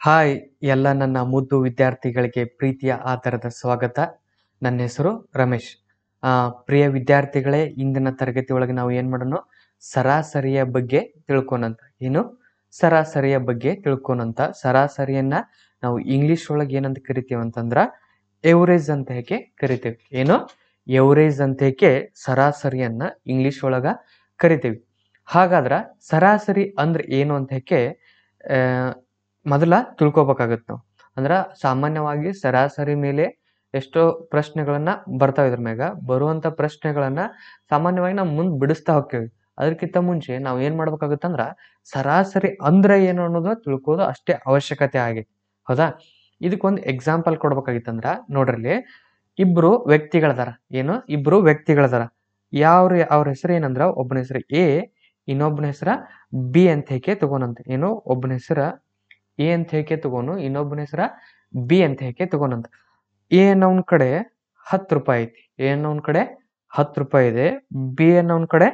Hi ಎಲ್ಲ ನನ್ನ ಮುದ್ದು ವಿದ್ಯಾರ್ಥಿಗಳಿಗೆ ಪ್ರೀತಿಯ ಆದರದ ಸ್ವಾಗತ. ನನ್ನ ಹೆಸರು ರಮೇಶ್. ಪ್ರಿಯ ವಿದ್ಯಾರ್ಥಿಗಳೇ, ಇಂದಿನ ತರಗತಿ ಒಳಗೆ ನಾವು ಏನು ಮಾಡೋಣ, ಸರಾಸರಿಯ ಬಗ್ಗೆ ತಿಳ್ಕೊನಂತ. ಏನು ಸರಾಸರಿಯ ಬಗ್ಗೆ ತಿಳ್ಕೊನಂತ. ಸರಾಸರಿಯನ್ನ ನಾವು ಇಂಗ್ಲಿಷ್ ಒಳಗೆ ಏನಂತ ಕರಿತೀವಿ ಅಂತಂದ್ರ ಎವರೇಜ್ ಅಂತ ಹೇಗೆ ಕರಿತೀವಿ. ಏನು ಎವರೇಜ್ ಅಂತ ಹೇಗೆ ಸರಾಸರಿಯನ್ನ ಇಂಗ್ಲಿಷ್ ಒಳಗ ಕರಿತೀವಿ. ಹಾಗಾದ್ರ ಸರಾಸರಿ ಅಂದ್ರೆ ಏನು ಅಂತ ಹೇಗೆ ಮೊದಲ ತಿಳ್ಕೊಬೇಕಾಗತ್ತೆ ನಾವು. ಅಂದ್ರ ಸಾಮಾನ್ಯವಾಗಿ ಸರಾಸರಿ ಮೇಲೆ ಎಷ್ಟೋ ಪ್ರಶ್ನೆಗಳನ್ನ ಬರ್ತಾವ. ಇದ್ರ ಮ್ಯಾಗ ಬರುವಂತ ಪ್ರಶ್ನೆಗಳನ್ನ ಸಾಮಾನ್ಯವಾಗಿ ನಾವು ಮುಂದ್ ಬಿಡಿಸ್ತಾ ಹೋಗ್ತೇವೆ. ಅದಕ್ಕಿಂತ ಮುಂಚೆ ನಾವು ಏನ್ ಮಾಡ್ಬೇಕಾಗತ್ತಂದ್ರ ಸರಾಸರಿ ಅಂದ್ರೆ ಏನು ಅನ್ನೋದು ತಿಳ್ಕೋದು ಅಷ್ಟೇ ಅವಶ್ಯಕತೆ ಆಗೈತಿ. ಹೌದಾ? ಇದಕ್ಕೊಂದು ಎಕ್ಸಾಂಪಲ್ ಕೊಡ್ಬೇಕಾಗಿತ್ತಂದ್ರ ನೋಡ್ರಲ್ಲಿ, ಇಬ್ರು ವ್ಯಕ್ತಿಗಳದಾರ. ಏನು ಇಬ್ರು ವ್ಯಕ್ತಿಗಳದಾರ. ಅವ್ರ ಹೆಸರು ಏನಂದ್ರ, ಒಬ್ಬನ ಹೆಸರು ಎ, ಇನ್ನೊಬ್ಬನ ಹೆಸರ ಬಿ ಅಂತ ಹೇಗೆ ತಗೋನಂತ. ಏನು ಒಬ್ಬನ ಹೆಸರ ಎ ಅಂತ ಹೇಗೆ ತಗೋನು, ಇನ್ನೊಬ್ಬನ ಹೆಸರ ಬಿ ಅಂತ ಹೇಗೆ ತಗೋನಂತ. ಎ ಅನ್ನೋನ್ ಕಡೆ 10 ರೂಪಾಯಿ ಐತಿ. ಎ ಅನ್ನೋನ್ ಕಡೆ 10 ರೂಪಾಯಿ ಇದೆ. ಬಿ ಅನ್ನೋನ್ ಕಡೆ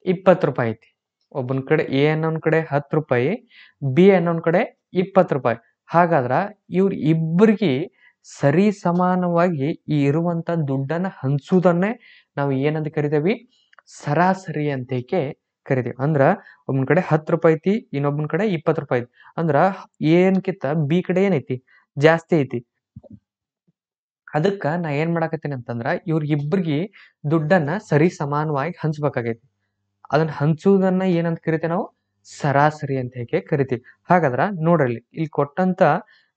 20 ರೂಪಾಯಿ ಐತಿ. ಒಬ್ಬನ ಕಡೆ ಎ ಅನ್ನೋನ್ ಕಡೆ 10 ರೂಪಾಯಿ, ಬಿ ಅನ್ನೋನ್ ಕಡೆ 20 ರೂಪಾಯಿ. ಹಾಗಾದ್ರ ಇವ್ರ ಇಬ್ಬರಿಗೆ ಸರಿ ಸಮಾನವಾಗಿ ಈ ಇರುವಂತ ದುಡ್ಡನ್ನ ಹಂಚುವುದನ್ನೇ ನಾವು ಏನಂತ ಕರಿತೇವಿ, ಸರಾಸರಿ ಅಂತ ಹೇಗೆ ಕರಿತೀವಿ. ಅಂದ್ರ ಒಬ್ಬನ ಕಡೆ 10 ರೂಪಾಯಿ ಐತಿ, ಇನ್ನೊಬ್ಬನ ಕಡೆ 20 ರೂಪಾಯಿ ಐತಿ. ಅಂದ್ರ ಏನ್ಕಿಂತ ಬಿ ಕಡೆ ಏನೈತಿ, ಜಾಸ್ತಿ ಐತಿ. ಅದಕ್ಕ ನಾ ಏನ್ ಮಾಡಾಕತ್ತೀನಿ ಅಂತಂದ್ರ ಇವ್ರ ಇಬ್ಬರಿಗೆ ದುಡ್ಡನ್ನ ಸರಿ ಸಮಾನವಾಗಿ ಹಂಚ್ಬೇಕಾಗೈತಿ. ಅದನ್ನ ಹಂಚುವುದನ್ನ ಏನಂತ ಕರಿತೇವೆ ನಾವು, ಸರಾಸರಿ ಅಂತ ಹೇಗೆ ಕರಿತೀವಿ. ಹಾಗಾದ್ರ ನೋಡ್ರಲ್ಲಿ, ಇಲ್ಲಿ ಕೊಟ್ಟಂತ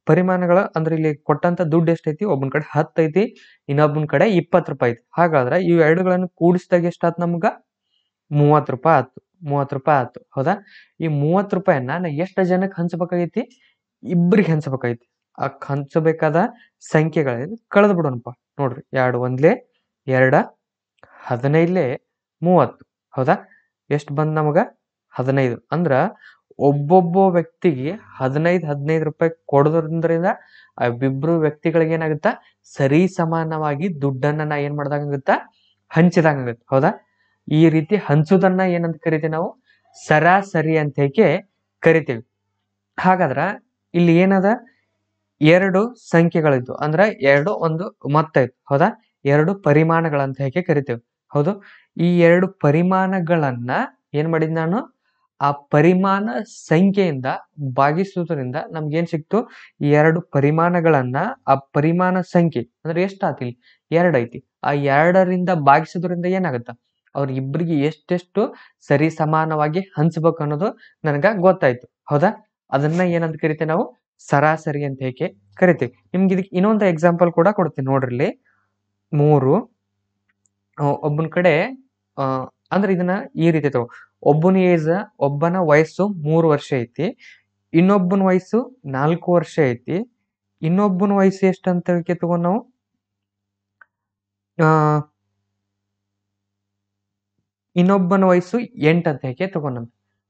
ಪರಿಮಾಣಗಳ ಅಂದ್ರೆ ಇಲ್ಲಿ ಕೊಟ್ಟಂತ ದುಡ್ಡು ಎಷ್ಟೈತಿ, ಒಬ್ಬನ ಕಡೆ 10 ಐತಿ, ಇನ್ನೊಬ್ಬನ ಕಡೆ 20 ರೂಪಾಯಿ ಐತಿ. ಹಾಗಾದ್ರ ಇವ್ ಎರಡುಗಳನ್ನು ಕೂಡಿಸಿದಾಗ ಎಷ್ಟಾತ್ ನಮ್ಗ, 30 ರೂಪಾಯಿ ಆಯ್ತು. 30 ರೂಪಾಯಿ ಆಯ್ತು. ಹೌದಾ? ಈ 30 ರೂಪಾಯಿಯನ್ನ ನಾ ಎಷ್ಟು ಜನಕ್ಕೆ ಹಂಚಬೇಕಾಗೈತಿ, ಇಬ್ಬರಿಗೆ ಹಂಚಬೇಕಾಗೈತಿ. ಆ ಹಂಚಬೇಕಾದ ಸಂಖ್ಯೆಗಳನ್ನ ಕಳೆದು ಬಿಡೋಣಪ್ಪ. ನೋಡ್ರಿ, 2 ಒಂದ್ಲೆ 2, 15 30. ಹೌದಾ? ಎಷ್ಟು ಬಂದ್ ನಮಗ, 15. ಅಂದ್ರ ಒಬ್ಬೊಬ್ಬ ವ್ಯಕ್ತಿಗೆ 15 ರೂಪಾಯಿ ಕೊಡೋದ್ರಿಂದ ಇಬ್ಬಿಬ್ರು ವ್ಯಕ್ತಿಗಳಿಗೆ ಏನಾಗುತ್ತಾ, ಸರಿ ಸಮಾನವಾಗಿ ದುಡ್ಡನ್ನ ನಾ ಏನ್ ಮಾಡ್ದಂಗಾಗುತ್ತ, ಹಂಚಿದಂಗಾಗತ್ತ. ಹೌದಾ? ಈ ರೀತಿ ಹಂಚುದನ್ನ ಏನಂತ ಕರಿತೀವಿ ನಾವು, ಸರಾಸರಿ ಅಂತ ಹೇಗೆ ಕರಿತೀವಿ. ಹಾಗಾದ್ರ ಇಲ್ಲಿ ಏನದ, 2 ಸಂಖ್ಯೆಗಳಿದ್ದು ಅಂದ್ರ ಒಂದು ಮೊತ್ತ ಇತ್ತು. ಹೌದಾ? 2 ಪರಿಮಾಣಗಳಂತ ಹೇಗೆ ಕರಿತೇವೆ. ಹೌದು? ಈ 2 ಪರಿಮಾಣಗಳನ್ನ ಏನ್ ಮಾಡಿದ್ ನಾನು, ಆ ಪರಿಮಾಣ ಸಂಖ್ಯೆಯಿಂದ ಭಾಗಿಸುವುದರಿಂದ ನಮ್ಗೆ ಏನ್ ಸಿಕ್ತು, ಈ 2 ಪರಿಮಾಣಗಳನ್ನ ಆ ಪರಿಮಾಣ ಸಂಖ್ಯೆ ಅಂದ್ರೆ ಎಷ್ಟ್ ಆತಿಲ್, 2 ಐತಿ. ಆ 2ರಿಂದ ಭಾಗಿಸೋದ್ರಿಂದ ಏನಾಗತ್ತ, ಅವ್ರ ಇಬ್ಬರಿಗೆ ಎಷ್ಟೆಷ್ಟು ಸರಿ ಸಮಾನವಾಗಿ ಹಂಚ್ಬೇಕು ಅನ್ನೋದು ನನಗ ಗೊತ್ತಾಯ್ತು. ಹೌದಾ? ಅದನ್ನ ಏನಂತ ಕರಿತೇವೆ ನಾವು, ಸರಾಸರಿ ಅಂತ ಹೇಗೆ ಕರಿತೀವಿ. ನಿಮ್ಗೆ ಇದಕ್ಕೆ ಇನ್ನೊಂದು ಎಕ್ಸಾಂಪಲ್ ಕೂಡ ಕೊಡ್ತೀನಿ ನೋಡ್ರಲ್ಲಿ. 3 ಒಬ್ಬನ ಕಡೆ ಅಂದ್ರೆ ಇದನ್ನ ಈ ರೀತಿ ತಗೋ, ಒಬ್ಬನ ವಯಸ್ಸು 3 ವರ್ಷ ಐತಿ, ಇನ್ನೊಬ್ಬನ ವಯಸ್ಸು 4 ವರ್ಷ ಐತಿ. ಇನ್ನೊಬ್ಬನ ವಯಸ್ಸು ಎಷ್ಟು ಅಂತ ಹೇಳಿ ತಗೊಂಡ್ ನಾವು, ಇನ್ನೊಬ್ಬನ ವಯಸ್ಸು 8 ಅಂತ ಹೇಗೆ ತಗೊಂಡ್.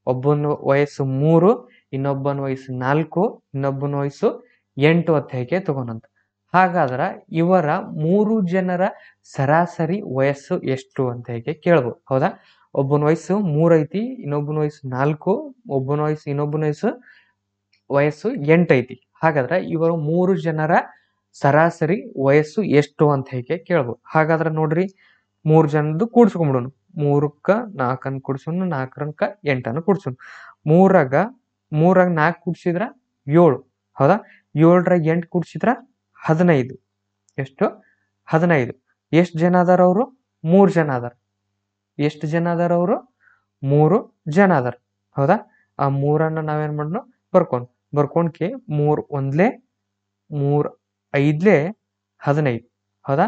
ಒಬ್ಬನ ವಯಸ್ಸು 3, ಇನ್ನೊಬ್ಬನ ವಯಸ್ಸು 4, ಇನ್ನೊಬ್ಬನ ವಯಸ್ಸು 8 ಅಂತ ಹೇಗೆ ತಗೊಂಡಂತ. ಹಾಗಾದ್ರ ಇವರ 3 ಜನರ ಸರಾಸರಿ ವಯಸ್ಸು ಎಷ್ಟು ಅಂತ ಹೇಗೆ ಕೇಳ್ಬೋದು. ಹೌದಾ? ಒಬ್ಬನ ವಯಸ್ಸು 3 ಐತಿ, ಇನ್ನೊಬ್ಬನ ವಯಸ್ಸು 4, ಇನ್ನೊಬ್ಬನ ವಯಸ್ಸು 8 ಐತಿ. ಹಾಗಾದ್ರ ಇವರ 3 ಜನರ ಸರಾಸರಿ ವಯಸ್ಸು ಎಷ್ಟು ಅಂತ ಹೇಗೆ ಕೇಳ್ಬೋದು. ಹಾಗಾದ್ರ ನೋಡ್ರಿ, 3 ಜನದ್ದು ಕೂಡ್ಸ್ಕೊಂಡ್ಬಿಡೋಣ. 3ಕ್ಕ 4 ಕೂಡ್ಸೋಣ, 4ರಂಕ 8 ಕೂಡ್ಸೋಣ. 3ರಾಗ 4 ಕೂಡ್ಸಿದ್ರ 7. ಹೌದಾ? 7ರಾಗ 8 ಕೂಡ್ಸಿದ್ರ 15. ಎಷ್ಟು? 15. ಎಷ್ಟು ಜನ ಅದಾರ ಅವರು? 3 ಜನ ಅದಾರ. ಎಷ್ಟು ಜನ ಅದಾರ ಅವರು? 3 ಜನ ಅದಾರ. ಹೌದಾ? ಆ 3ಅನ್ನ ನಾವೇನ್ ಮಾಡೋಣ, ಬರ್ಕೊಂಡ್ಕೆ 3 ಒಂದ್ಲೆ 3 5 15. ಹೌದಾ?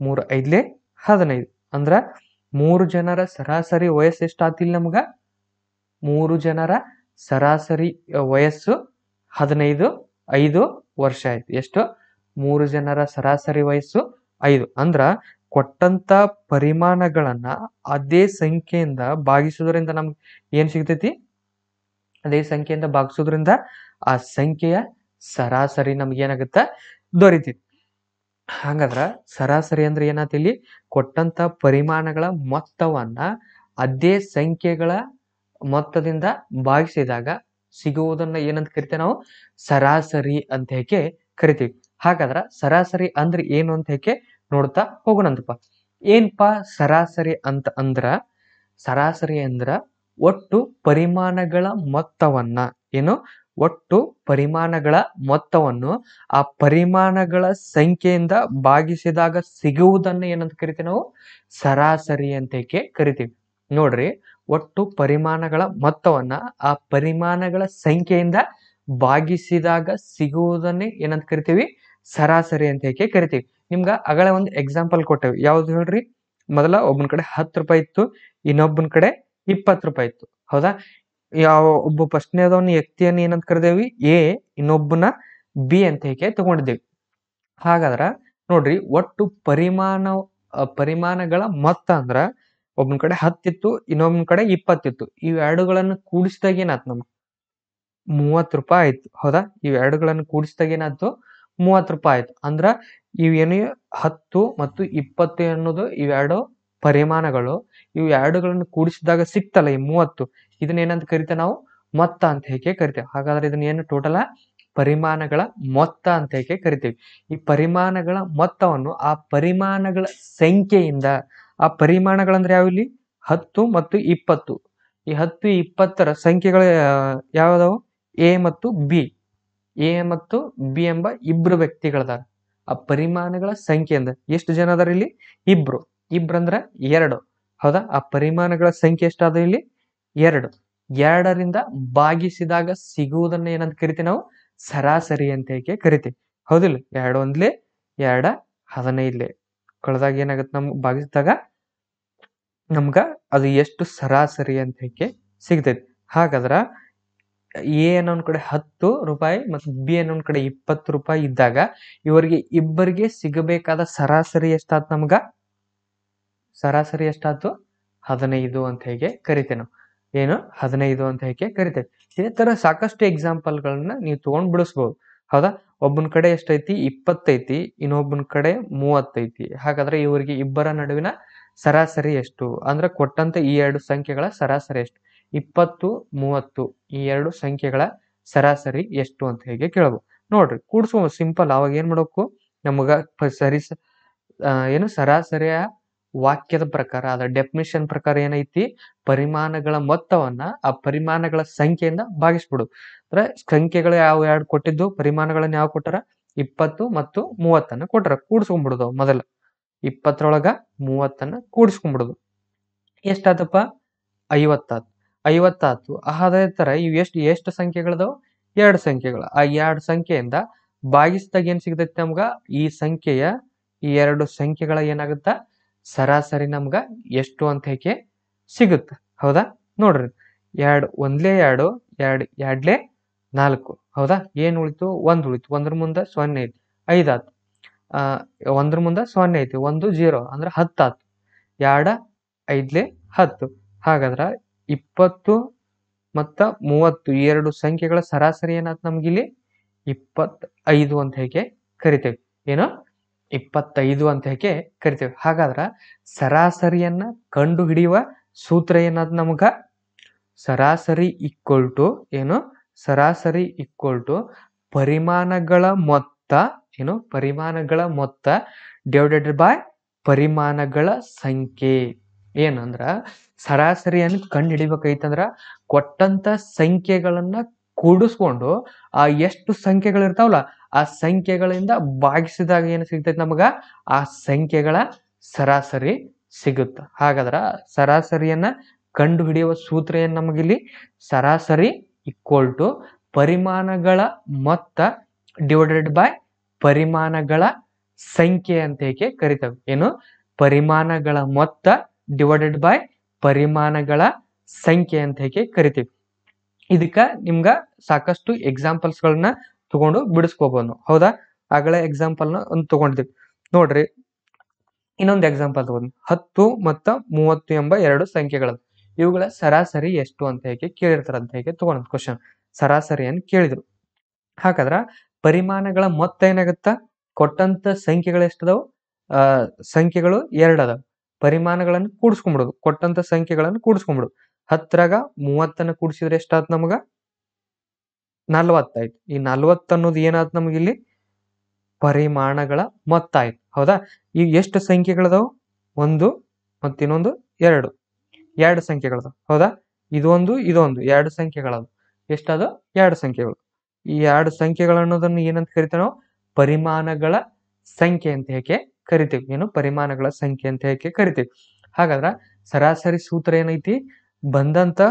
3 5 15 ಅಂದ್ರ 3 ಜನರ ಸರಾಸರಿ ವಯಸ್ಸು ಎಷ್ಟು ಆತಿಲ್ ನಮ್ಗ, 3 ಜನರ ಸರಾಸರಿ ವಯಸ್ಸು 5 ವರ್ಷ ಆಯ್ತು. ಎಷ್ಟು? 3 ಜನರ ಸರಾಸರಿ ವಯಸ್ಸು 5. ಅಂದ್ರ ಕೊಟ್ಟಂತ ಪರಿಮಾಣಗಳನ್ನ ಅದೇ ಸಂಖ್ಯೆಯಿಂದ ಭಾಗಿಸೋದ್ರಿಂದ ನಮ್ಗೆ ಏನ್ ಸಿಗ್ತೈತಿ, ಅದೇ ಸಂಖ್ಯೆಯಿಂದ ಭಾಗಿಸೋದ್ರಿಂದ ಆ ಸಂಖ್ಯೆಯ ಸರಾಸರಿ ನಮ್ಗೆ ಏನಾಗುತ್ತ, ದೊರೀತೈತಿ. ಹಾಗಾದ್ರ ಸರಾಸರಿ ಅಂದ್ರೆ ಏನಾಯ್ತು, ಇಲ್ಲಿ ಕೊಟ್ಟಂತ ಪರಿಮಾಣಗಳ ಮೊತ್ತವನ್ನ ಅದೇ ಸಂಖ್ಯೆಗಳ ಮೊತ್ತದಿಂದ ಭಾಗಿಸಿದಾಗ ಸಿಗುವುದನ್ನ ಏನಂತ ಕರಿತೇವೆ ನಾವು ಸರಾಸರಿ ಅಂತ ಹೇಗೆ ಕರಿತೀವಿ. ಹಾಗಾದ್ರ ಸರಾಸರಿ ಅಂದ್ರೆ ಏನು ಅಂತ ಹೇಗೆ ನೋಡ್ತಾ ಹೋಗೋಣಂತಪ್ಪ. ಏನ್ಪಾ ಸರಾಸರಿ ಅಂತ ಸರಾಸರಿ ಅಂದ್ರ ಒಟ್ಟು ಪರಿಮಾಣಗಳ ಮೊತ್ತವನ್ನ ಏನು ಒಟ್ಟು ಪರಿಮಾಣಗಳ ಮೊತ್ತವನ್ನು ಆ ಪರಿಮಾಣಗಳ ಸಂಖ್ಯೆಯಿಂದ ಭಾಗಿಸಿದಾಗ ಸಿಗುವುದನ್ನ ಏನಂತ ಕರಿತೀವಿ ನಾವು ಸರಾಸರಿ ಅಂತ ಹೇಗೆ ಕರಿತೀವಿ. ನೋಡ್ರಿ, ಒಟ್ಟು ಪರಿಮಾಣಗಳ ಮೊತ್ತವನ್ನ ಆ ಪರಿಮಾಣಗಳ ಸಂಖ್ಯೆಯಿಂದ ಭಾಗಿಸಿದಾಗ ಸಿಗುವುದನ್ನೇ ಏನಂತ ಕರಿತೀವಿ ಸರಾಸರಿ ಅಂತ ಹೇಗೆ ಕರಿತೀವಿ. ನಿಮ್ಗ ಅಗಳ ಒಂದು ಎಕ್ಸಾಂಪಲ್ ಕೊಟ್ಟೇವಿ. ಯಾವ್ದು ಹೇಳ್ರಿ? ಮೊದಲ ಒಬ್ಬನ ಕಡೆ 10 ರೂಪಾಯಿ ಇತ್ತು, ಇನ್ನೊಬ್ಬನ ಕಡೆ 20 ರೂಪಾಯಿ ಇತ್ತು. ಹೌದಾ? ಒಬ್ಬ ಫಸ್ಟ್ನೇದವನ ವ್ಯಕ್ತಿಯನ್ನ ಏನಂತ ಕರೆದೇವಿ ಎ, ಇನ್ನೊಬ್ಬನ ಬಿ ಅಂತ ಹೇಗೆ ತಗೊಂಡಿದ್ದೇವೆ. ಹಾಗಾದ್ರ ನೋಡ್ರಿ, ಒಟ್ಟು ಪರಿಮಾಣಗಳ ಮೊತ್ತ ಅಂದ್ರ ಒಬ್ಬನ ಕಡೆ 10 ಇತ್ತು, ಇನ್ನೊಬ್ಬನ ಕಡೆ 20 ಇತ್ತು. ಇವೆರಡುಗಳನ್ನು ಕೂಡಿಸಿದಾಗ ಏನಾಯ್ತು ನಮ್ಗೆ 30 ರೂಪಾಯಿ ಆಯ್ತು. ಹೌದಾ? ಇವೆರಡುಗಳನ್ನು ಕೂಡಿಸಿದಾಗ ಏನಾಯ್ತು 30 ರೂಪಾಯಿ ಆಯ್ತು. ಅಂದ್ರ ಇವೇನು 10 ಮತ್ತು 20 ಅನ್ನೋದು ಇವೆರಡು ಪರಿಮಾಣಗಳು. ಇವು ಎರಡುಗಳನ್ನು ಕೂಡಿಸಿದಾಗ ಸಿಕ್ತಲ್ಲ ಈ 30, ಇದನ್ನ ಏನಂತ ಕರಿತೇವೆ ನಾವು ಮೊತ್ತ ಅಂತ ಹೇಗೆ ಕರಿತೇವೆ. ಹಾಗಾದ್ರೆ ಇದನ್ನ ಏನು ಟೋಟಲ ಪರಿಮಾಣಗಳ ಮೊತ್ತ ಅಂತ ಹೇಗೆ ಕರಿತೀವಿ. ಈ ಪರಿಮಾಣಗಳ ಮೊತ್ತವನ್ನು ಆ ಪರಿಮಾಣಗಳ ಸಂಖ್ಯೆಯಿಂದ, ಆ ಪರಿಮಾಣಗಳಂದ್ರೆ ಯಾವ ಇಲ್ಲಿ 10 ಮತ್ತು 20, ಈ 10, 20ರ ಸಂಖ್ಯೆಗಳು ಯಾವ್ದಾವು? ಎ ಮತ್ತು ಬಿ. ಎ ಮತ್ತು ಬಿ ಎಂಬ ಇಬ್ರು ವ್ಯಕ್ತಿಗಳದಾರ. ಆ ಪರಿಮಾಣಗಳ ಸಂಖ್ಯೆಯಿಂದ ಎಷ್ಟು ಜನ ಅದಾರ ಇಲ್ಲಿ? ಇಬ್ರು ಅಂದ್ರ 2. ಹೌದಾ? ಆ ಪರಿಮಾಣಗಳ ಸಂಖ್ಯೆ ಎಷ್ಟಾದ ಇಲ್ಲಿ? 2. 2ರಿಂದ ಭಾಗಿಸಿದಾಗ ಸಿಗುವುದನ್ನ ಏನಂತ ಕರಿತೀವಿ ನಾವು ಸರಾಸರಿ ಅಂತ ಹೇಗೆ ಕರಿತೀವಿ. ಹೌದಿಲ್ಲ? 2 ಒಂದ್ಲೆ 2 15 ಕಳೆದಾಗ ಏನಾಗುತ್ತೆ ನಮ್ಗೆ ಭಾಗಿಸಿದಾಗ ನಮ್ಗ ಅದು ಎಷ್ಟು ಸರಾಸರಿ ಅಂತ ಹೇಗೆ ಸಿಗ್ತೈತಿ. ಹಾಗಾದ್ರ ಎ ಅನ್ನೋನ್ ಕಡೆ 10 ರೂಪಾಯಿ ಮತ್ತು ಬಿ ಅನ್ನೋನ್ ಕಡೆ 20 ರೂಪಾಯಿ ಇದ್ದಾಗ ಇವರಿಗೆ ಇಬ್ಬರಿಗೆ ಸಿಗಬೇಕಾದ ಸರಾಸರಿ ಎಷ್ಟಾತ್ ನಮ್ಗ? ಸರಾಸರಿ ಎಷ್ಟಾಯ್ತು? 15 ಅಂತ ಹೇಗೆ ಕರಿತೇವೆ ನಾವು. ಏನು 15 ಅಂತ ಹೇಗೆ ಕರಿತೇವೆ. ಇದೇ ತರ ಸಾಕಷ್ಟು ಎಕ್ಸಾಂಪಲ್ಗಳನ್ನ ನೀವು ತಗೊಂಡ್ ಬಿಡಿಸ್ಬೋದು. ಹೌದಾ? ಒಬ್ಬನ ಕಡೆ ಎಷ್ಟೈತಿ? 20 ಐತಿ, ಇನ್ನೊಬ್ಬನ ಕಡೆ 30 ಐತಿ. ಹಾಗಾದ್ರೆ ಇವರಿಗೆ ಇಬ್ಬರ ನಡುವಿನ ಸರಾಸರಿ ಎಷ್ಟು ಅಂದ್ರೆ ಕೊಟ್ಟಂತ ಈ ಎರಡು ಸಂಖ್ಯೆಗಳ ಸರಾಸರಿ ಎಷ್ಟು? 20, 30 ಈ ಎರಡು ಸಂಖ್ಯೆಗಳ ಸರಾಸರಿ ಎಷ್ಟು ಅಂತ ಹೇಗೆ ಕೇಳಬಹುದು. ನೋಡ್ರಿ, ಕೂಡ್ಸೋ ಸಿಂಪಲ್. ಅವಾಗ ಏನ್ ಮಾಡ್ಬೇಕು? ನಮಗ ಏನು ಸರಾಸರಿಯ ವಾಕ್ಯದ ಪ್ರಕಾರ, ಅದ ಡೆಫಿನಿಷನ್ ಪ್ರಕಾರ ಏನೈತಿ? ಪರಿಮಾಣಗಳ ಮೊತ್ತವನ್ನ ಆ ಪರಿಮಾಣಗಳ ಸಂಖ್ಯೆಯಿಂದ ಭಾಗಿಸ್ಬಿಡು. ಅಂದ್ರೆ ಸಂಖ್ಯೆಗಳು ಯಾವ ಎರಡು ಕೊಟ್ಟಿದ್ದು? ಪರಿಮಾಣಗಳನ್ನ ಯಾವ ಕೊಟ್ಟಾರ? 20 ಮತ್ತು 30 ಕೊಟ್ಟಾರ. ಕೂಡ್ಸ್ಕೊಂಡ್ಬಿಡುದು ಮೊದಲ 20ರೊಳಗ 30 ಕೂಡಿಸ್ಕೊಂಡ್ಬಿಡುದು. ಎಷ್ಟಾತಪ್ಪ? 50 ಆತು. 50 ಆತು. ಅದೇ ತರ ಇವ್ ಎಷ್ಟು ಸಂಖ್ಯೆಗಳದಾವ್? 2 ಸಂಖ್ಯೆಗಳು. ಆ 2 ಸಂಖ್ಯೆಯಿಂದ ಭಾಗಿಸಿದಾಗ ಏನ್ ಸಿಗತೈತಿ ನಮ್ಗ? ಈ ಸಂಖ್ಯೆಯ ಈ 2 ಸಂಖ್ಯೆಗಳ ಏನಾಗುತ್ತ ಸರಾಸರಿ ನಮ್ಗ ಎಷ್ಟು ಅಂತ ಹೇಗೆ ಸಿಗುತ್ತೆ. ಹೌದಾ? ನೋಡ್ರಿ, 2 ಒಂದ್ಲೆ 2, 2 2ಲೆ 4. ಹೌದಾ? ಏನ್ ಉಳಿತು? 1 ಉಳಿತು. 1ರ ಮುಂದೆ 0 ಐತಿ, 5 ಆತು. 1ರ ಮುಂದೆ 0 ಐತಿ, 1 0 ಅಂದ್ರೆ 10 ಆತು. 2 5ಲೆ 10. ಹಾಗಾದ್ರ 20 ಮತ್ತ 30 ಈ ಎರಡು ಸಂಖ್ಯೆಗಳ ಸರಾಸರಿ ಏನಾಯ್ತು ನಮ್ಗಿಲ್ಲಿ? 25 ಅಂತ ಹೇಗೆ ಕರಿತೇವೆ. ಏನು? 25 ಅಂತ ಹೇಗೆ ಕರಿತೇವೆ. ಹಾಗಾದ್ರ ಸರಾಸರಿಯನ್ನ ಕಂಡು ಹಿಡಿಯುವ ಸೂತ್ರ ಏನಾದ್ ನಮಗ? ಸರಾಸರಿ ಈಕ್ವಲ್ ಟು ಏನು? ಸರಾಸರಿ ಈಕ್ವಲ್ ಟು ಪರಿಮಾಣಗಳ ಮೊತ್ತ ಏನು? ಪರಿಮಾಣಗಳ ಮೊತ್ತ ಡಿವೈಡೆಡ್ ಬೈ ಪರಿಮಾಣಗಳ ಸಂಖ್ಯೆ. ಏನಂದ್ರ ಸರಾಸರಿಯನ್ನು ಕಂಡು ಹಿಡಿಬೇಕೈತಂದ್ರ ಕೊಟ್ಟಂತ ಸಂಖ್ಯೆಗಳನ್ನ ಕೂಡಿಸ್ಕೊಂಡು ಆ ಎಷ್ಟು ಸಂಖ್ಯೆಗಳಿರ್ತಾವಲ್ಲ ಆ ಸಂಖ್ಯೆಗಳಿಂದ ಭಾಗಿಸಿದಾಗ ಏನು ಸಿಗ್ತೈತಿ ನಮಗ? ಆ ಸಂಖ್ಯೆಗಳ ಸರಾಸರಿ ಸಿಗುತ್ತ. ಹಾಗಾದ್ರ ಸರಾಸರಿಯನ್ನ ಕಂಡು ಹಿಡಿಯುವ ಸೂತ್ರ ಏನ್ ನಮಗಿಲ್ಲಿ? ಸರಾಸರಿ ಈಕ್ವಲ್ ಟು ಪರಿಮಾಣಗಳ ಮೊತ್ತ ಡಿವೈಡೆಡ್ ಬೈ ಪರಿಮಾಣಗಳ ಸಂಖ್ಯೆ ಅಂತ ಹೇಗೆ ಕರಿತೇವೆ. ಏನು? ಪರಿಮಾಣಗಳ ಮೊತ್ತ ಡಿವೈಡೆಡ್ ಬೈ ಪರಿಮಾಣಗಳ ಸಂಖ್ಯೆ ಅಂತ ಹೇಗೆ ಕರಿತೀವಿ. ಇದಕ್ಕ ನಿಮ್ಗ ಸಾಕಷ್ಟು ಎಕ್ಸಾಂಪಲ್ಸ್ ಗಳನ್ನ ತಗೊಂಡು ಬಿಡಿಸ್ಕೋಬಹುದು. ಹೌದಾ? ಆಗಲೇ ಎಕ್ಸಾಂಪಲ್ ನ ಒಂದು ತಗೊಂಡಿದ್ವಿ. ನೋಡ್ರಿ, ಇನ್ನೊಂದು ಎಕ್ಸಾಂಪಲ್ ತಗೊಂಡು 10 ಮತ್ತು 30 ಎಂಬ ಎರಡು ಸಂಖ್ಯೆಗಳು. ಇವುಗಳ ಸರಾಸರಿ ಎಷ್ಟು ಅಂತ ಹೇಗೆ ಕೇಳಿರ್ತಾರ ಅಂತ ಹೇಗೆ ತಗೊಂಡ್ ಕ್ವಶನ್. ಸರಾಸರಿಯನ್ನು ಕೇಳಿದ್ರು. ಹಾಗಾದ್ರ ಪರಿಮಾಣಗಳ ಮೊತ್ತ ಏನಾಗುತ್ತ? ಕೊಟ್ಟಂತ ಸಂಖ್ಯೆಗಳು ಎಷ್ಟದಾವು? ಸಂಖ್ಯೆಗಳು 2 ಅದಾವ. ಪರಿಮಾಣಗಳನ್ನು ಕೂಡಿಸ್ಕೊಂಡ್ಬಿಡುದು. ಕೊಟ್ಟಂತ ಸಂಖ್ಯೆಗಳನ್ನು ಕೂಡಿಸ್ಕೊಂಡ್ಬಿಡು. 10ರಾಗ 30 ಕೂಡಿಸಿದ್ರೆ ಎಷ್ಟಾತ್ ನಮಗ? 40 ಆಯ್ತು. ಈ 40 ಅನ್ನೋದು ಏನಾಯ್ತು ನಮಗೆ ಇಲ್ಲಿ ಪರಿಮಾಣಗಳ ಮೊತ್ತ ಆಯ್ತು. ಹೌದಾ? ಈಗ ಎಷ್ಟು ಸಂಖ್ಯೆಗಳದಾವು? 1 ಮತ್ತು ಇನ್ನೊಂದು 2. 2 ಸಂಖ್ಯೆಗಳದಾವು. ಹೌದಾ? ಇದೊಂದು ಇದೊಂದು 2 ಸಂಖ್ಯೆಗಳದು. ಎಷ್ಟದು? 2 ಸಂಖ್ಯೆಗಳು. ಈ 2 ಸಂಖ್ಯೆಗಳು ಅನ್ನೋದನ್ನು ಏನಂತ ಕರಿತೇವೆ ನಾವು? ಪರಿಮಾಣಗಳ ಸಂಖ್ಯೆ ಅಂತ ಹೇಗೆ ಕರಿತೀವಿ. ಏನು? ಪರಿಮಾಣಗಳ ಸಂಖ್ಯೆ ಅಂತ ಹೇಗೆ ಕರಿತೀವಿ. ಹಾಗಾದ್ರ ಸರಾಸರಿ ಸೂತ್ರ ಏನೈತಿ? ಬಂದಂತ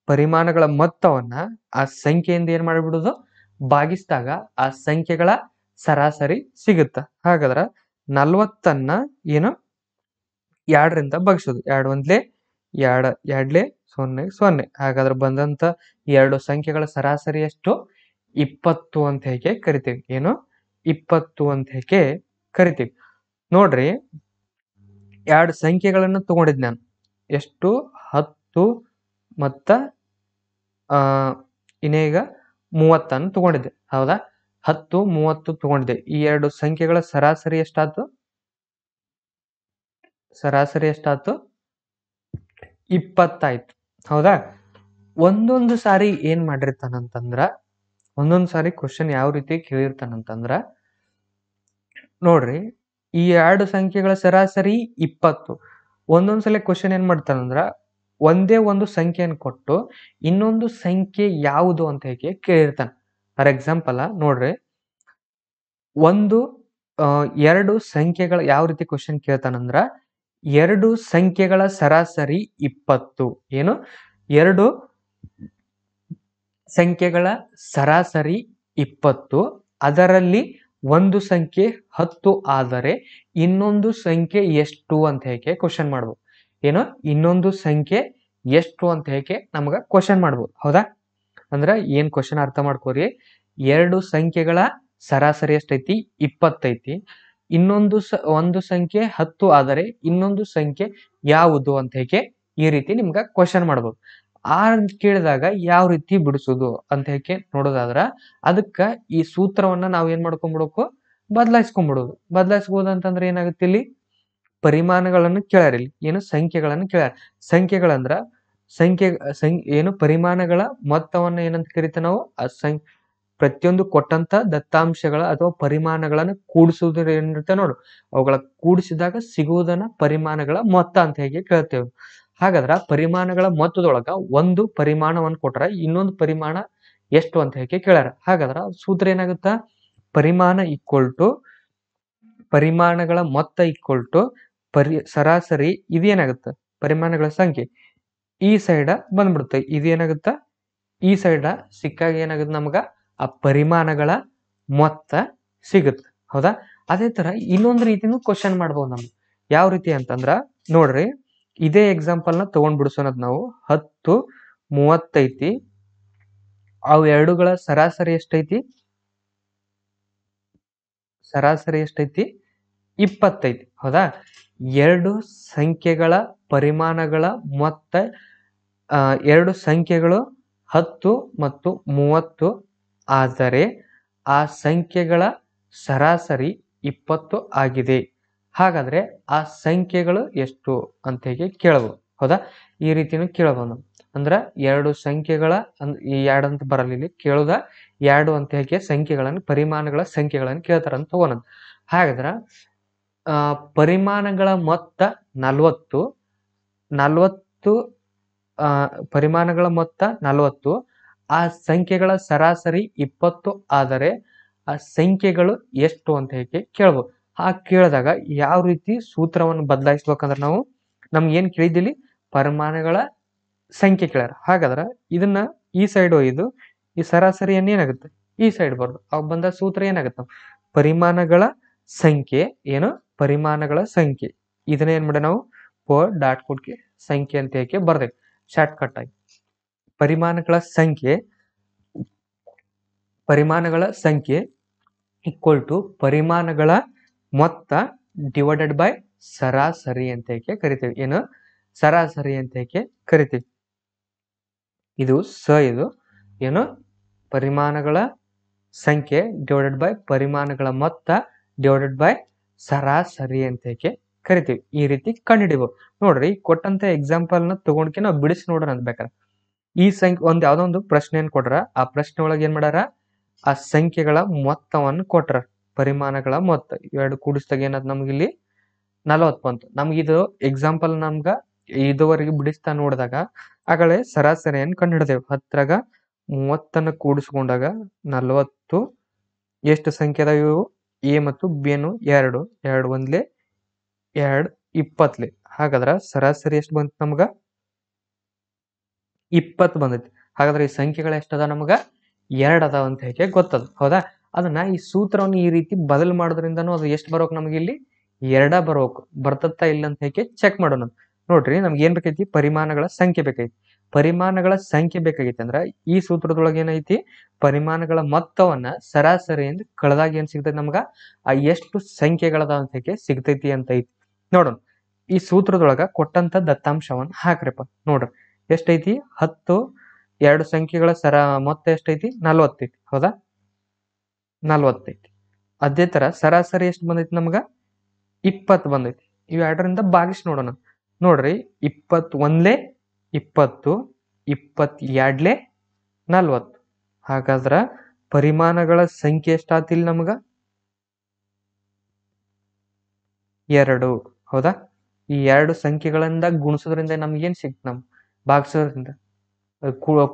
ಪರಿಮಾಣಗಳ ಮೊತ್ತವನ್ನ ಆ ಸಂಖ್ಯೆಯಿಂದ ಏನ್ ಮಾಡಿಬಿಡುದು? ಭಾಗಿಸಿದಾಗ ಆ ಸಂಖ್ಯೆಗಳ ಸರಾಸರಿ ಸಿಗುತ್ತ. ಹಾಗಾದ್ರ 40ನ್ನ ಏನು 2ರಿಂದ ಭಾಗಿಸೋದು. 2 ಒಂದ್ಲೆ 2, 2ಲೆ 0, 0. ಹಾಗಾದ್ರೆ ಬಂದಂತ 2 ಸಂಖ್ಯೆಗಳ ಸರಾಸರಿ ಎಷ್ಟು? 20 ಅಂತ ಹೇಗೆ ಕರಿತೀವಿ. ಏನು? 20 ಅಂತ ಹೇಗೆ ಕರಿತೀವಿ. ನೋಡ್ರಿ, 2 ಸಂಖ್ಯೆಗಳನ್ನು ತಗೊಂಡಿದ್ ನಾನು. ಎಷ್ಟು? 10 ಮತ್ತ ಇನ್ನೀಗ 30 ತಗೊಂಡಿದ್ದೆ. ಹೌದಾ? 10, 30 ತಗೊಂಡಿದ್ದೆ. ಈ 2 ಸಂಖ್ಯೆಗಳ ಸರಾಸರಿ ಎಷ್ಟಾಯ್ತು? ಸರಾಸರಿ ಎಷ್ಟಾಯ್ತು? 20 ಆಯ್ತು. ಹೌದಾ? ಒಂದೊಂದು ಸಾರಿ ಏನ್ ಮಾಡಿರ್ತಾನಂತಂದ್ರ, ಒಂದೊಂದು ಸಾರಿ ಕ್ವಶನ್ ಯಾವ ರೀತಿ ಕೇಳಿರ್ತಾನಂತಂದ್ರ, ನೋಡ್ರಿ, ಈ 2 ಸಂಖ್ಯೆಗಳ ಸರಾಸರಿ 20. ಒಂದೊಂದ್ಸಲ ಕ್ವಶನ್ ಏನ್ ಮಾಡ್ತಾನಂದ್ರ, ಒಂದೇ ಒಂದು ಸಂಖ್ಯೆಯನ್ನು ಕೊಟ್ಟು ಇನ್ನೊಂದು ಸಂಖ್ಯೆ ಯಾವುದು ಅಂತ ಹೇಗೆ ಕೇಳಿರ್ತಾನೆ. ಫಾರ್ ಎಕ್ಸಾಂಪಲ್ ನೋಡ್ರಿ, ಒಂದು 2 ಸಂಖ್ಯೆಗಳ ಯಾವ ರೀತಿ ಕ್ವಶನ್ ಕೇಳ್ತಾನಂದ್ರ, 2 ಸಂಖ್ಯೆಗಳ ಸರಾಸರಿ 20. ಏನು? 2 ಸಂಖ್ಯೆಗಳ ಸರಾಸರಿ 20. ಅದರಲ್ಲಿ ಒಂದು ಸಂಖ್ಯೆ 10 ಆದರೆ ಇನ್ನೊಂದು ಸಂಖ್ಯೆ ಎಷ್ಟು ಅಂತ ಹೇಗೆ ಕ್ವಶನ್ ಮಾಡ್ಬೋದು. ಏನು? ಇನ್ನೊಂದು ಸಂಖ್ಯೆ ಎಷ್ಟು ಅಂತ ಹೇಗೆ ನಮ್ಗ ಕ್ವಶನ್ ಮಾಡ್ಬೋದು. ಹೌದಾ? ಅಂದ್ರ ಏನ್ ಕ್ವಶನ್ ಅರ್ಥ ಮಾಡ್ಕೋರಿ. 2 ಸಂಖ್ಯೆಗಳ ಸರಾಸರಿ ಎಷ್ಟೈತಿ? 20 ಐತಿ. ಒಂದು ಸಂಖ್ಯೆ 10 ಆದರೆ ಇನ್ನೊಂದು ಸಂಖ್ಯೆ ಯಾವುದು ಅಂತ ಹೇಗೆ ಈ ರೀತಿ ನಿಮ್ಗ ಕ್ವಶನ್ ಮಾಡ್ಬೋದು. ಕೇಳಿದಾಗ ಯಾವ ರೀತಿ ಬಿಡಿಸೋದು ಅಂತ ಹೇಗೆ ನೋಡೋದಾದ್ರ, ಅದಕ್ಕ ಈ ಸೂತ್ರವನ್ನ ನಾವ್ ಏನ್ ಮಾಡ್ಕೊಂಡ್ಬಿಡ್ಬೇಕು? ಬದಲಾಯಿಸ್ಕೊಂಡ್ಬಿಡೋದು. ಬದಲಾಯಿಸ್ಬೋದು ಅಂತಂದ್ರೆ ಏನಾಗುತ್ತೆ? ಇಲ್ಲಿ ಪರಿಮಾಣಗಳನ್ನು ಕೇಳ್ಯಾರ. ಇಲ್ಲಿ ಏನು? ಸಂಖ್ಯೆಗಳನ್ನು ಕೇಳ್ಯಾರ. ಸಂಖ್ಯೆಗಳಂದ್ರ ಏನು? ಪರಿಮಾಣಗಳ ಮೊತ್ತವನ್ನ ಏನಂತ ಕರಿತೀವಿ ನಾವು? ಪ್ರತಿಯೊಂದು ಕೊಟ್ಟಂತ ದತ್ತಾಂಶಗಳ ಅಥವಾ ಪರಿಮಾಣಗಳನ್ನು ಕೂಡಿಸುವುದ್ರ ಏನಿರುತ್ತೆ ನೋಡು, ಅವುಗಳ ಕೂಡಿಸಿದಾಗ ಸಿಗುವುದನ್ನ ಪರಿಮಾಣಗಳ ಮೊತ್ತ ಅಂತ ಹೇಗೆ ಕೇಳ್ತೇವೆ. ಹಾಗಾದ್ರ ಪರಿಮಾಣಗಳ ಮೊತ್ತದೊಳಗ ಒಂದು ಪರಿಮಾಣವನ್ನು ಕೊಟ್ರ ಇನ್ನೊಂದು ಪರಿಮಾಣ ಎಷ್ಟು ಅಂತ ಹೇಗೆ ಕೇಳ್ಯಾರ. ಹಾಗಾದ್ರ ಸೂತ್ರ ಏನಾಗುತ್ತ? ಪರಿಮಾಣ = ಪರಿಮಾಣಗಳ ಮೊತ್ತ = ಸರಾಸರಿ. ಇದೇನಾಗುತ್ತೆ? ಪರಿಮಾಣಗಳ ಸಂಖ್ಯೆ ಈ ಸೈಡ ಬಂದ್ಬಿಡುತ್ತೆ. ಇದೇನಾಗುತ್ತ? ಈ ಸೈಡ ಸಿಕ್ಕಾಗ ಏನಾಗುತ್ತೆ ನಮ್ಗ? ಆ ಪರಿಮಾಣಗಳ ಮೊತ್ತ ಸಿಗುತ್ತೆ. ಹೌದಾ? ಅದೇ ತರ ಇನ್ನೊಂದು ರೀತಿನೂ ಕ್ವಶನ್ ಮಾಡ್ಬೋದು ನಮ್ಗೆ. ಯಾವ ರೀತಿ ಅಂತಂದ್ರ, ನೋಡ್ರಿ, ಇದೇ ಎಕ್ಸಾಂಪಲ್ ನ ತಗೊಂಡ್ ಬಿಡಿಸೋಣದ್ ನಾವು. 10, 30 ಐತಿ. ಅವು ಎರಡುಗಳ ಸರಾಸರಿ ಎಷ್ಟೈತಿ? ಸರಾಸರಿ ಎಷ್ಟೈತಿ? 20 ಐತಿ. ಹೌದಾ? 2 ಸಂಖ್ಯೆಗಳ ಪರಿಮಾಣಗಳ ಮೊತ್ತ, 2 ಸಂಖ್ಯೆಗಳು 10 ಮತ್ತು 30 ಆದರೆ ಆ ಸಂಖ್ಯೆಗಳ ಸರಾಸರಿ 20 ಆಗಿದೆ. ಹಾಗಾದ್ರೆ ಆ ಸಂಖ್ಯೆಗಳು ಎಷ್ಟು ಅಂತ ಹೇಗೆ ಕೇಳಬಹುದು. ಹೌದಾ? ಈ ರೀತಿನೂ ಕೇಳಬಹುದು. ಅಂದ್ರ 2 ಸಂಖ್ಯೆಗಳ ಈ 2 ಅಂತ ಬರಲ್ಲ ಇಲ್ಲಿ. ಕೇಳುದ 2 ಅಂತ ಹೇಗೆ ಸಂಖ್ಯೆಗಳನ್ನು, ಪರಿಮಾಣಗಳ ಸಂಖ್ಯೆಗಳನ್ನು ಕೇಳ್ತಾರ ಅಂತ ತಗೋಣ. ಹಾಗಾದ್ರ ಪರಿಮಾಣಗಳ ಮೊತ್ತ 40. ಪರಿಮಾಣಗಳ ಮೊತ್ತ 40. ಆ ಸಂಖ್ಯೆಗಳ ಸರಾಸರಿ 20 ಆದರೆ ಆ ಸಂಖ್ಯೆಗಳು ಎಷ್ಟು ಅಂತ ಹೇಗೆ ಕೇಳ್ಬೋದು. ಕೇಳಿದಾಗ ಯಾವ ರೀತಿ ಸೂತ್ರವನ್ನು ಬದಲಾಯಿಸ್ಬೇಕಂದ್ರೆ, ನಾವು ನಮ್ಗೆ ಏನ್ ಕೇಳಿದ್ದಿಲ್ಲಿ? ಪರಿಮಾಣಗಳ ಸಂಖ್ಯೆ ಕೇಳ್ಯಾರ. ಹಾಗಾದ್ರ ಇದನ್ನ ಈ ಸೈಡ್ ಒಯ್ದು ಈ ಸರಾಸರಿಯನ್ನ ಏನಾಗುತ್ತೆ? ಈ ಸೈಡ್ ಬರೋದು. ಅವಾಗ ಬಂದ ಸೂತ್ರ ಏನಾಗುತ್ತೆ? ಪರಿಮಾಣಗಳ ಸಂಖ್ಯೆ. ಏನು? ಪರಿಮಾಣಗಳ ಸಂಖ್ಯೆ. ಇದನ್ನ ಏನ್ ಮಾಡಿ ನಾವು ಡಾಟ್ ಕೊಟ್ಗೆ ಸಂಖ್ಯೆ ಅಂತ ಹೇಗೆ ಬರ್ಬೇಕು ಶಾರ್ಟ್ ಕಟ್ ಆಗಿ. ಪರಿಮಾಣಗಳ ಸಂಖ್ಯೆ ಪರಿಮಾಣಗಳ ಮೊತ್ತ ಡಿವೈಡೆಡ್ ಬೈ ಸರಾಸರಿ ಅಂತ ಹೇಗೆ ಕರಿತೀವಿ. ಏನು? ಸರಾಸರಿ ಅಂತ ಹೇಗೆ ಕರಿತೀವಿ. ಇದು ಇದು ಏನು? ಪರಿಮಾಣಗಳ ಸಂಖ್ಯೆ ಡಿವೈಡೆಡ್ ಬೈ ಪರಿಮಾಣಗಳ ಮೊತ್ತ ಡಿವೈಡೆಡ್ ಬೈ ಸರಾಸರಿ ಅಂತ ಹೇಗೆ ಕರಿತೀವಿ. ಈ ರೀತಿ ಕಂಡುಹಿಡಿಬಹುದು. ನೋಡ್ರಿ, ಕೊಟ್ಟಂತ ಎಕ್ಸಾಂಪಲ್ ನ ತಗೊಂಡ್ಕೆ ನಾವು ಬಿಡಿಸಿ ನೋಡೋಣ ಅಂತ ಬೇಕಾದ್ರೆ. ಈ ಸಂಖ್ಯೆ ಯಾವ್ದೋ ಒಂದು ಪ್ರಶ್ನೆಯನ್ನು ಕೊಟ್ರ, ಆ ಪ್ರಶ್ನೆ ಒಳಗೆ ಏನ್ ಮಾಡ್ಯಾರ, ಆ ಸಂಖ್ಯೆಗಳ ಮೊತ್ತವನ್ನು ಕೊಟ್ರ, ಪರಿಮಾಣಗಳ ಮೊತ್ತ ಇವೆರಡು ಕೂಡಿಸಿದಾಗ ಏನದ್ ನಮ್ಗೆ ಇಲ್ಲಿ 40 ಬಂತು. ನಮ್ಗಿದು ಎಕ್ಸಾಂಪಲ್ ನಮ್ಗ ಇದುವರೆಗೆ ಬಿಡಿಸ್ತಾ ನೋಡಿದಾಗ ಆಗಲೇ ಸರಾಸರಿಯನ್ನು ಕಂಡು ಹಿಡಿದೇವು. 10ರಾಗ 30 ಕೂಡಿಸ್ಕೊಂಡಾಗ 40 ಎಷ್ಟು ಸಂಖ್ಯೆ ಅದಾವ ಇವು, ಎ ಮತ್ತು ಬಿ ಅನ್ನು 2 ಒಂದ್ಲೆ 2 20. ಹಾಗಾದ್ರ ಸರಾಸರಿ ಎಷ್ಟು ಬಂತು ನಮ್ಗ, 20 ಬಂದೈತಿ. ಹಾಗಾದ್ರೆ ಈ ಸಂಖ್ಯೆಗಳು ಎಷ್ಟದ ನಮಗ 2 ಅದಾವ ಅಂತ ಹೇಗೆ ಗೊತ್ತದ, ಹೌದಾ. ಅದನ್ನ ಈ ಸೂತ್ರವನ್ನು ಈ ರೀತಿ ಬದಲು ಮಾಡೋದ್ರಿಂದನೂ ಅದು ಎಷ್ಟು ಬರೋಕ್ ನಮಗೆ ಇಲ್ಲಿ 2 ಬರೋಕ್ ಬರ್ತತ್ತ ಇಲ್ಲ ಅಂತ ಹೇಗೆ ಚೆಕ್ ಮಾಡೋಣ. ನೋಡ್ರಿ ನಮ್ಗೆ ಏನ್ ಬೇಕೈತಿ, ಪರಿಮಾಣಗಳ ಸಂಖ್ಯೆ ಬೇಕೈತಿ. ಪರಿಮಾಣಗಳ ಸಂಖ್ಯೆ ಬೇಕಾಗೈತಿ ಅಂದ್ರ ಈ ಸೂತ್ರದೊಳಗೆ ಏನೈತಿ, ಪರಿಮಾಣಗಳ ಮೊತ್ತವನ್ನ ಸರಾಸರಿಯಿಂದ ಕಳೆದಾಗ ಏನ್ ಸಿಗ್ತೈತಿ ನಮ್ಗ, ಆ ಎಷ್ಟು ಸಂಖ್ಯೆಗಳದಾವ ಅಂತ ಹೇಗೆ ಸಿಗ್ತೈತಿ ಅಂತ ಐತಿ. ನೋಡೋಣ, ಈ ಸೂತ್ರದೊಳಗ ಕೊಟ್ಟಂತ ದತ್ತಾಂಶವನ್ನ ಹಾಕ್ರಿಪ್ಪ. ನೋಡ್ರಿ ಎಷ್ಟೈತಿ, 10 2 ಸಂಖ್ಯೆಗಳ ಮೊತ್ತ ಎಷ್ಟೈತಿ, 40 ಐತಿ, ಹೌದಾ, 40 ಐತಿ. ಅದೇ ತರ ಸರಾಸರಿ ಎಷ್ಟು ಬಂದೈತಿ ನಮ್ಗ, 20 ಬಂದೈತಿ. ಇವ್ ಎರಡರಿಂದ ಭಾಗಿಸಿ ನೋಡೋಣ. ನೋಡ್ರಿ 21 20 22 40. ಹಾಗಾದ್ರ ಪರಿಮಾಣಗಳ ಸಂಖ್ಯೆ ಎಷ್ಟಾತಿಲ್ ನಮ್ಗ, 2, ಹೌದಾ. ಈ 2 ಸಂಖ್ಯೆಗಳಿಂದ ಗುಣಿಸೋದ್ರಿಂದ ನಮ್ಗೇನ್ ಸಿಕ್ತು, ಭಾಗಿಸೋದ್ರಿಂದ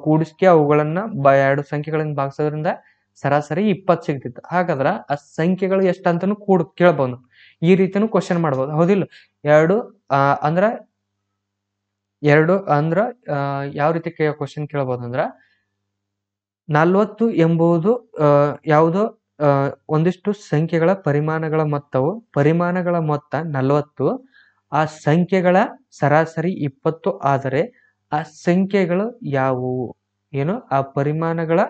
ಕೂಡಿಸ್ಕೆ ಅವುಗಳನ್ನ 2 ಸಂಖ್ಯೆಗಳಿಂದ ಭಾಗಿಸೋದ್ರಿಂದ ಸರಾಸರಿ 20 ಸಿಗ್ತಿತ್ತು. ಹಾಗಾದ್ರ ಆ ಸಂಖ್ಯೆಗಳು ಎಷ್ಟಂತನೂ ಕೇಳ್ಬೋದು. ಈ ರೀತಿನೂ ಕ್ವಶನ್ ಮಾಡ್ಬೋದು, ಹೌದಿಲ್ಲ. 2 ಅಂದ್ರ ಯಾವ ರೀತಿ ಕ್ವಶನ್ ಕೇಳ್ಬೋದು ಅಂದ್ರ, 40 ಎಂಬುದು ಯಾವುದೋ ಒಂದಿಷ್ಟು ಸಂಖ್ಯೆಗಳ ಪರಿಮಾಣಗಳ ಮೊತ್ತವು, ಪರಿಮಾಣಗಳ ಮೊತ್ತ 40, ಆ ಸಂಖ್ಯೆಗಳ ಸರಾಸರಿ 20 ಆದರೆ ಆ ಸಂಖ್ಯೆಗಳು ಯಾವುವು, ಏನು ಆ ಪರಿಮಾಣಗಳ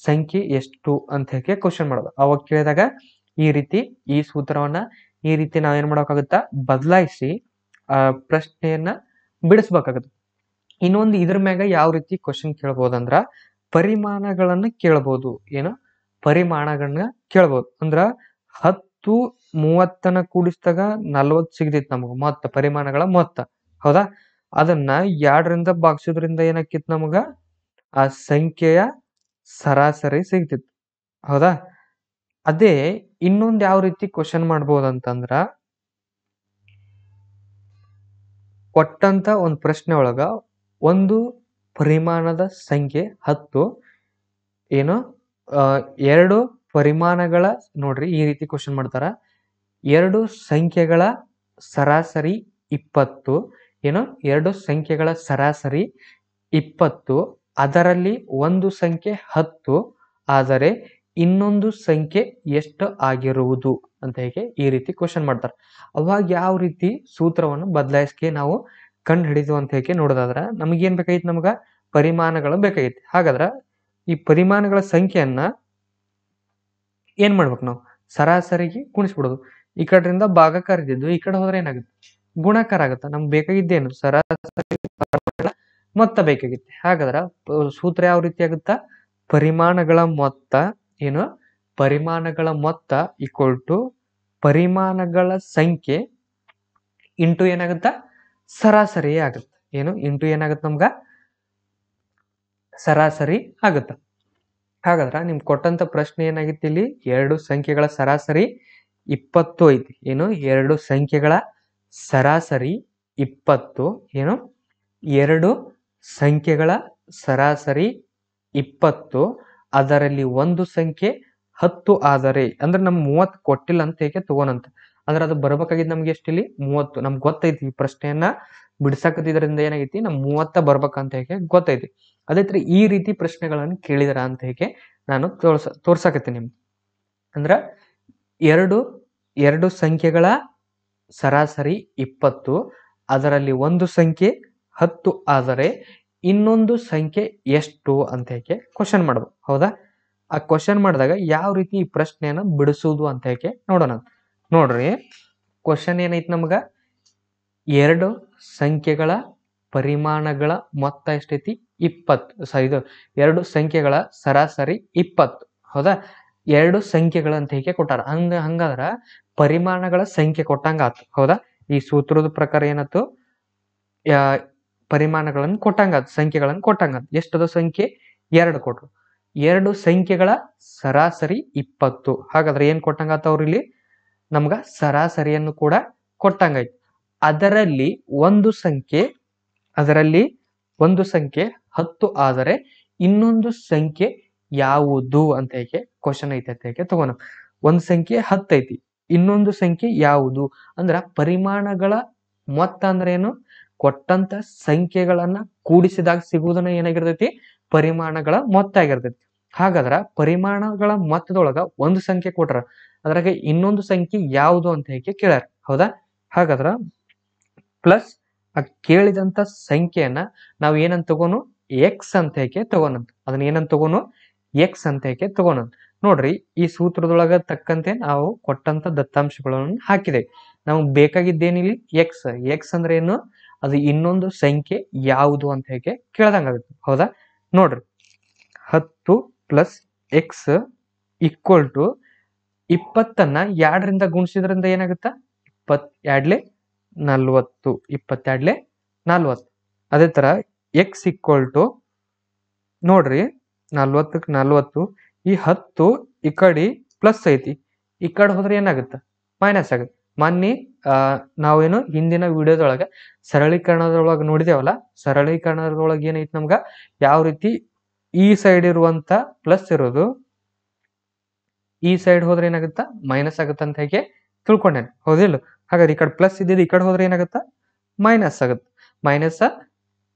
ಸಂಖ್ಯೆ ಎಷ್ಟು ಅಂತ ಹೇಗೆ ಕ್ವಶನ್ ಮಾಡೋದು. ಅವಾಗ ಕೇಳಿದಾಗ ಈ ರೀತಿ ಈ ಸೂತ್ರವನ್ನ ಈ ರೀತಿ ನಾವೇನ್ ಮಾಡೋಕ್ಕಾಗುತ್ತಾ, ಬದಲಾಯಿಸಿ ಆ ಪ್ರಶ್ನೆಯನ್ನ ಬಿಡಿಸ್ಬೇಕಾಗುತ್ತೆ. ಇನ್ನೊಂದು ಇದ್ರ ಮ್ಯಾಗ ಯಾವ ರೀತಿ ಕ್ವಶನ್ ಕೇಳ್ಬೋದಂದ್ರ, ಪರಿಮಾಣಗಳನ್ನ ಕೇಳ್ಬೋದು. ಏನು ಪರಿಮಾಣಗಳನ್ನ ಕೇಳ್ಬೋದು ಅಂದ್ರ 10 30 ಕೂಡಿಸಿದಾಗ 40 ಸಿಗ್ತೈತಿ ನಮಗ ಮೊತ್ತ, ಪರಿಮಾಣಗಳ ಮೊತ್ತ, ಹೌದಾ. ಅದನ್ನ 2ರಿಂದ ಭಾಗಿಸೋದ್ರಿಂದ ಏನಾಕಿತ್ತು ನಮಗ, ಆ ಸಂಖ್ಯೆಯ ಸರಾಸರಿ ಸಿಗ್ತಿತ್ತು, ಹೌದಾ. ಅದೇ ಇನ್ನೊಂದು ಯಾವ ರೀತಿ ಕ್ವಶನ್ ಮಾಡ್ಬೋದಂತಂದ್ರ, ಕೊಟ್ಟಂತ ಒಂದು ಪ್ರಶ್ನೆ ಒಳಗ ಒಂದು ಪರಿಮಾಣದ ಸಂಖ್ಯೆ 10, ಏನು 2 ಪರಿಮಾಣಗಳ, ನೋಡ್ರಿ ಈ ರೀತಿ ಕ್ವಶನ್ ಮಾಡ್ತಾರ, 2 ಸಂಖ್ಯೆಗಳ ಸರಾಸರಿ 20, ಏನು 2 ಸಂಖ್ಯೆಗಳ ಸರಾಸರಿ 20, ಅದರಲ್ಲಿ ಒಂದು ಸಂಖ್ಯೆ 10 ಆದರೆ ಇನ್ನೊಂದು ಸಂಖ್ಯೆ ಎಷ್ಟು ಆಗಿರುವುದು ಅಂತ ಹೇಗೆ ಈ ರೀತಿ ಕ್ವಶನ್ ಮಾಡ್ತಾರೆ. ಅವಾಗ ಯಾವ ರೀತಿ ಸೂತ್ರವನ್ನು ಬದಲಾಯಿಸ್ಕೆ ನಾವು ಕಂಡು ಹಿಡಿದು ಅಂತ ಹೇಗೆ ನೋಡೋದಾದ್ರ, ನಮಗೇನ್ ಬೇಕಾಗಿತ್ತು, ನಮಗ ಪರಿಮಾಣಗಳು ಬೇಕಾಗಿತ್ತು. ಹಾಗಾದ್ರ ಈ ಪರಿಮಾಣಗಳ ಸಂಖ್ಯೆಯನ್ನ ಏನ್ ಮಾಡ್ಬೇಕು, ನಾವು ಸರಾಸರಿಗೆ ಗುಣಿಸ್ಬಿಡೋದು. ಈ ಕಡೆಯಿಂದ ಭಾಗಾಕಾರ ಇದ್ದಿದ್ದು ಈ ಕಡೆ ಹೋದ್ರೆ ಏನಾಗುತ್ತೆ, ಗುಣಾಕಾರ ಆಗುತ್ತೆ. ನಮ್ಗೆ ಬೇಕಾಗಿದ್ದೇನು, ಸರಾಸರಿ ಮೊತ್ತ ಬೇಕಾಗಿತ್ತು. ಹಾಗಾದ್ರ ಸೂತ್ರ ಯಾವ ರೀತಿ ಆಗುತ್ತಾ, ಪರಿಮಾಣಗಳ ಮೊತ್ತ, ಏನು ಪರಿಮಾಣಗಳ ಮೊತ್ತ ಈಕ್ವಲ್ ಟು ಪರಿಮಾಣಗಳ ಸಂಖ್ಯೆ ಇಂಟು ಏನಾಗುತ್ತ, ಸರಾಸರಿ ಆಗುತ್ತೆ. ಏನು ಇಂಟು ಏನಾಗುತ್ತೆ ನಮ್ಗ, ಸರಾಸರಿ ಆಗುತ್ತ. ಹಾಗಾದ್ರ ನಿಮ್ಗೆ ಕೊಟ್ಟಂತ ಪ್ರಶ್ನೆ ಏನಾಗಿತ್ತು, ಇಲ್ಲಿ 2 ಸಂಖ್ಯೆಗಳ ಸರಾಸರಿ 20 ಐತಿ. ಏನು 2 ಸಂಖ್ಯೆಗಳ ಸರಾಸರಿ 20, ಏನು 2 ಸಂಖ್ಯೆಗಳ ಸರಾಸರಿ 20, ಅದರಲ್ಲಿ ಒಂದು ಸಂಖ್ಯೆ 10 ಆದರೆ, ಅಂದ್ರೆ ನಮ್ 30 ಕೊಟ್ಟಿಲ್ಲ ಅಂತ ಹೇಗೆ ತಗೋಣಂತ. ಅಂದ್ರೆ ಅದು ಬರ್ಬೇಕಾಗಿದ್ದು ನಮ್ಗೆ ಎಷ್ಟಿಲ್ಲಿ 30. ನಮ್ಗೆ ಗೊತ್ತೈತಿ ಈ ಪ್ರಶ್ನೆಯನ್ನ ಬಿಡ್ಸಾಕತ್ತಿದ್ರಿಂದ ಏನಾಗೈತಿ, ನಮ್ 30 ಬರ್ಬೇಕಂತ ಹೇಗೆ ಗೊತ್ತೈತಿ. ಅದೇ ತರ ಈ ರೀತಿ ಪ್ರಶ್ನೆಗಳನ್ನು ಕೇಳಿದರ ಅಂತ ಹೇಗೆ ನಾನು ತೋರ್ಸಾಕತ್ತೀನಿ ನಿಮ್ಗೆ. ಅಂದ್ರ ಎರಡು ಸಂಖ್ಯೆಗಳ ಸರಾಸರಿ 20, ಅದರಲ್ಲಿ ಒಂದು ಸಂಖ್ಯೆ 10 ಆದರೆ ಇನ್ನೊಂದು ಸಂಖ್ಯೆ ಎಷ್ಟು ಅಂತ ಹೇಗೆ ಕ್ವಶನ್ ಮಾಡ್ಬೋದು, ಹೌದಾ. ಆ ಕ್ವಶನ್ ಮಾಡಿದಾಗ ಯಾವ ರೀತಿ ಈ ಪ್ರಶ್ನೆಯನ್ನ ಬಿಡಿಸುವುದು ಅಂತ ಹೇಗೆ ನೋಡೋಣ. ನೋಡ್ರಿ ಕ್ವಶನ್ ಏನೈತಿ ನಮ್ಗ, 2 ಸಂಖ್ಯೆಗಳ ಪರಿಮಾಣಗಳ ಮೊತ್ತ ಎಷ್ಟೈತಿ 20, ಇದು 2 ಸಂಖ್ಯೆಗಳ ಸರಾಸರಿ 20, ಹೌದಾ. 2 ಸಂಖ್ಯೆಗಳ ಅಂತ ಹೇಗೆ ಕೊಟ್ಟಾರ, ಹಂಗಾದ್ರ ಪರಿಮಾಣಗಳ ಸಂಖ್ಯೆ ಕೊಟ್ಟಂಗ ಆತು, ಹೌದಾ. ಈ ಸೂತ್ರದ ಪ್ರಕಾರ ಏನಾಯ್ತು, ಪರಿಮಾಣಗಳನ್ನು ಕೊಟ್ಟಂಗ ಸಂಖ್ಯೆಗಳನ್ನು ಕೊಟ್ಟಂಗ ಎಷ್ಟದ ಸಂಖ್ಯೆ 2 ಕೊಟ್ರು. 2 ಸಂಖ್ಯೆಗಳ ಸರಾಸರಿ 20. ಹಾಗಾದ್ರೆ ಏನ್ ಕೊಟ್ಟಂಗಾತ ಅವ್ರು ಇಲ್ಲಿ ನಮ್ಗ ಸರಾಸರಿಯನ್ನು ಕೂಡ ಕೊಟ್ಟಂಗಾಯ್ತು. ಅದರಲ್ಲಿ ಒಂದು ಸಂಖ್ಯೆ 10 ಆದರೆ ಇನ್ನೊಂದು ಸಂಖ್ಯೆ ಯಾವುದು ಅಂತ ಹೇಗೆ ಕ್ವಶನ್ ಐತೆ ಅಂತ ಹೇಗೆ ತಗೋಣ. ಒಂದ್ ಸಂಖ್ಯೆ 10 ಐತಿ, ಇನ್ನೊಂದು ಸಂಖ್ಯೆ ಯಾವುದು ಅಂದ್ರ ಪರಿಮಾಣಗಳ ಮೊತ್ತ ಅಂದ್ರೆ ಏನು, ಕೊಟ್ಟಂತ ಸಂಖ್ಯೆಗಳನ್ನ ಕೂಡಿಸಿದಾಗ ಸಿಗುವುದನ್ನ ಏನಾಗಿರ್ತೈತಿ, ಪರಿಮಾಣಗಳ ಮೊತ್ತ ಆಗಿರ್ತೈತಿ. ಹಾಗಾದ್ರ ಪರಿಮಾಣಗಳ ಮೊತ್ತದೊಳಗ ಒಂದು ಸಂಖ್ಯೆ ಕೊಟ್ರ ಅದ್ರಾಗ ಇನ್ನೊಂದು ಸಂಖ್ಯೆ ಯಾವುದು ಅಂತ ಹೇಗೆ ಕೇಳ್ಯಾರ. ಹೌದಾ? ಹಾಗಾದ್ರ ಪ್ಲಸ್ ಕೇಳಿದಂತ ಸಂಖ್ಯೆಯನ್ನ ನಾವ್ ಏನಂತ ತಗೋನು, ಎಕ್ಸ್ ಅಂತ ಹೇಗೆ ತಗೋಣಂತ. ಅದನ್ನ ಏನಂತ ತಗೋನು, ಎಕ್ಸ್ ಅಂತ ಹೇಗೆ ತಗೋಣಂತ. ನೋಡ್ರಿ, ಈ ಸೂತ್ರದೊಳಗ ತಕ್ಕಂತೆ ನಾವು ಕೊಟ್ಟಂತ ದತ್ತಾಂಶಗಳನ್ನು ಹಾಕಿದೆ. ನಮಗ್ ಬೇಕಾಗಿದ್ದೇನಿಲ್ಲಿ ಎಕ್ಸ್. ಎಕ್ಸ್ ಅಂದ್ರೆ ಏನು, ಅದು ಇನ್ನೊಂದು ಸಂಖ್ಯೆ ಯಾವುದು ಅಂತ ಹೇಗೆ ಕೇಳ್ದಂಗಾಗುತ್ತೆ. ಹೌದಾ? ನೋಡ್ರಿ, 10 ಪ್ಲಸ್ ಎಕ್ಸ್ ಈಕ್ವಲ್ ಟು 20ನ್ನ 2ರಿಂದ ಗುಣಿಸಿದ್ರಿಂದ ಏನಾಗುತ್ತ, 22 40. 22 40. ಅದೇ ತರ ಎಕ್ಸ್ ಈಕ್ವಲ್ ಟು ನೋಡ್ರಿ 40ಕ್ಕೆ 40. ಈ 10 ಈ ಕಡೆ ಪ್ಲಸ್ ಐತಿ, ಈ ಕಡೆ ಹೋದ್ರೆ ಏನಾಗುತ್ತೆ, ಮೈನಸ್ ಆಗುತ್ತೆ. ಮೊನ್ನೆ ನಾವೇನು ಹಿಂದಿನ ವಿಡಿಯೋದೊಳಗ ಸರಳೀಕರಣದೊಳಗೆ ನೋಡಿದೇವಲ್ಲ, ಸರಳೀಕರಣದೊಳಗೆ ಏನೈತಿ ನಮ್ಗ ಯಾವ ರೀತಿ ಈ ಸೈಡ್ ಇರುವಂತ ಪ್ಲಸ್ ಇರೋದು ಈ ಸೈಡ್ ಹೋದ್ರೆ ಏನಾಗುತ್ತಾ, ಮೈನಸ್ ಆಗುತ್ತೆ ಅಂತ ಹೇಗೆ ತಿಳ್ಕೊಂಡೇನೆ. ಹೌದಿಲ್ಲ? ಹಾಗಾದ್ರೆ ಈ ಕಡೆ ಪ್ಲಸ್ ಇದ್ದಿದ್ದು ಈ ಕಡೆ ಹೋದ್ರೆ ಏನಾಗುತ್ತ, ಮೈನಸ್ ಆಗುತ್ತೆ. ಮೈನಸ್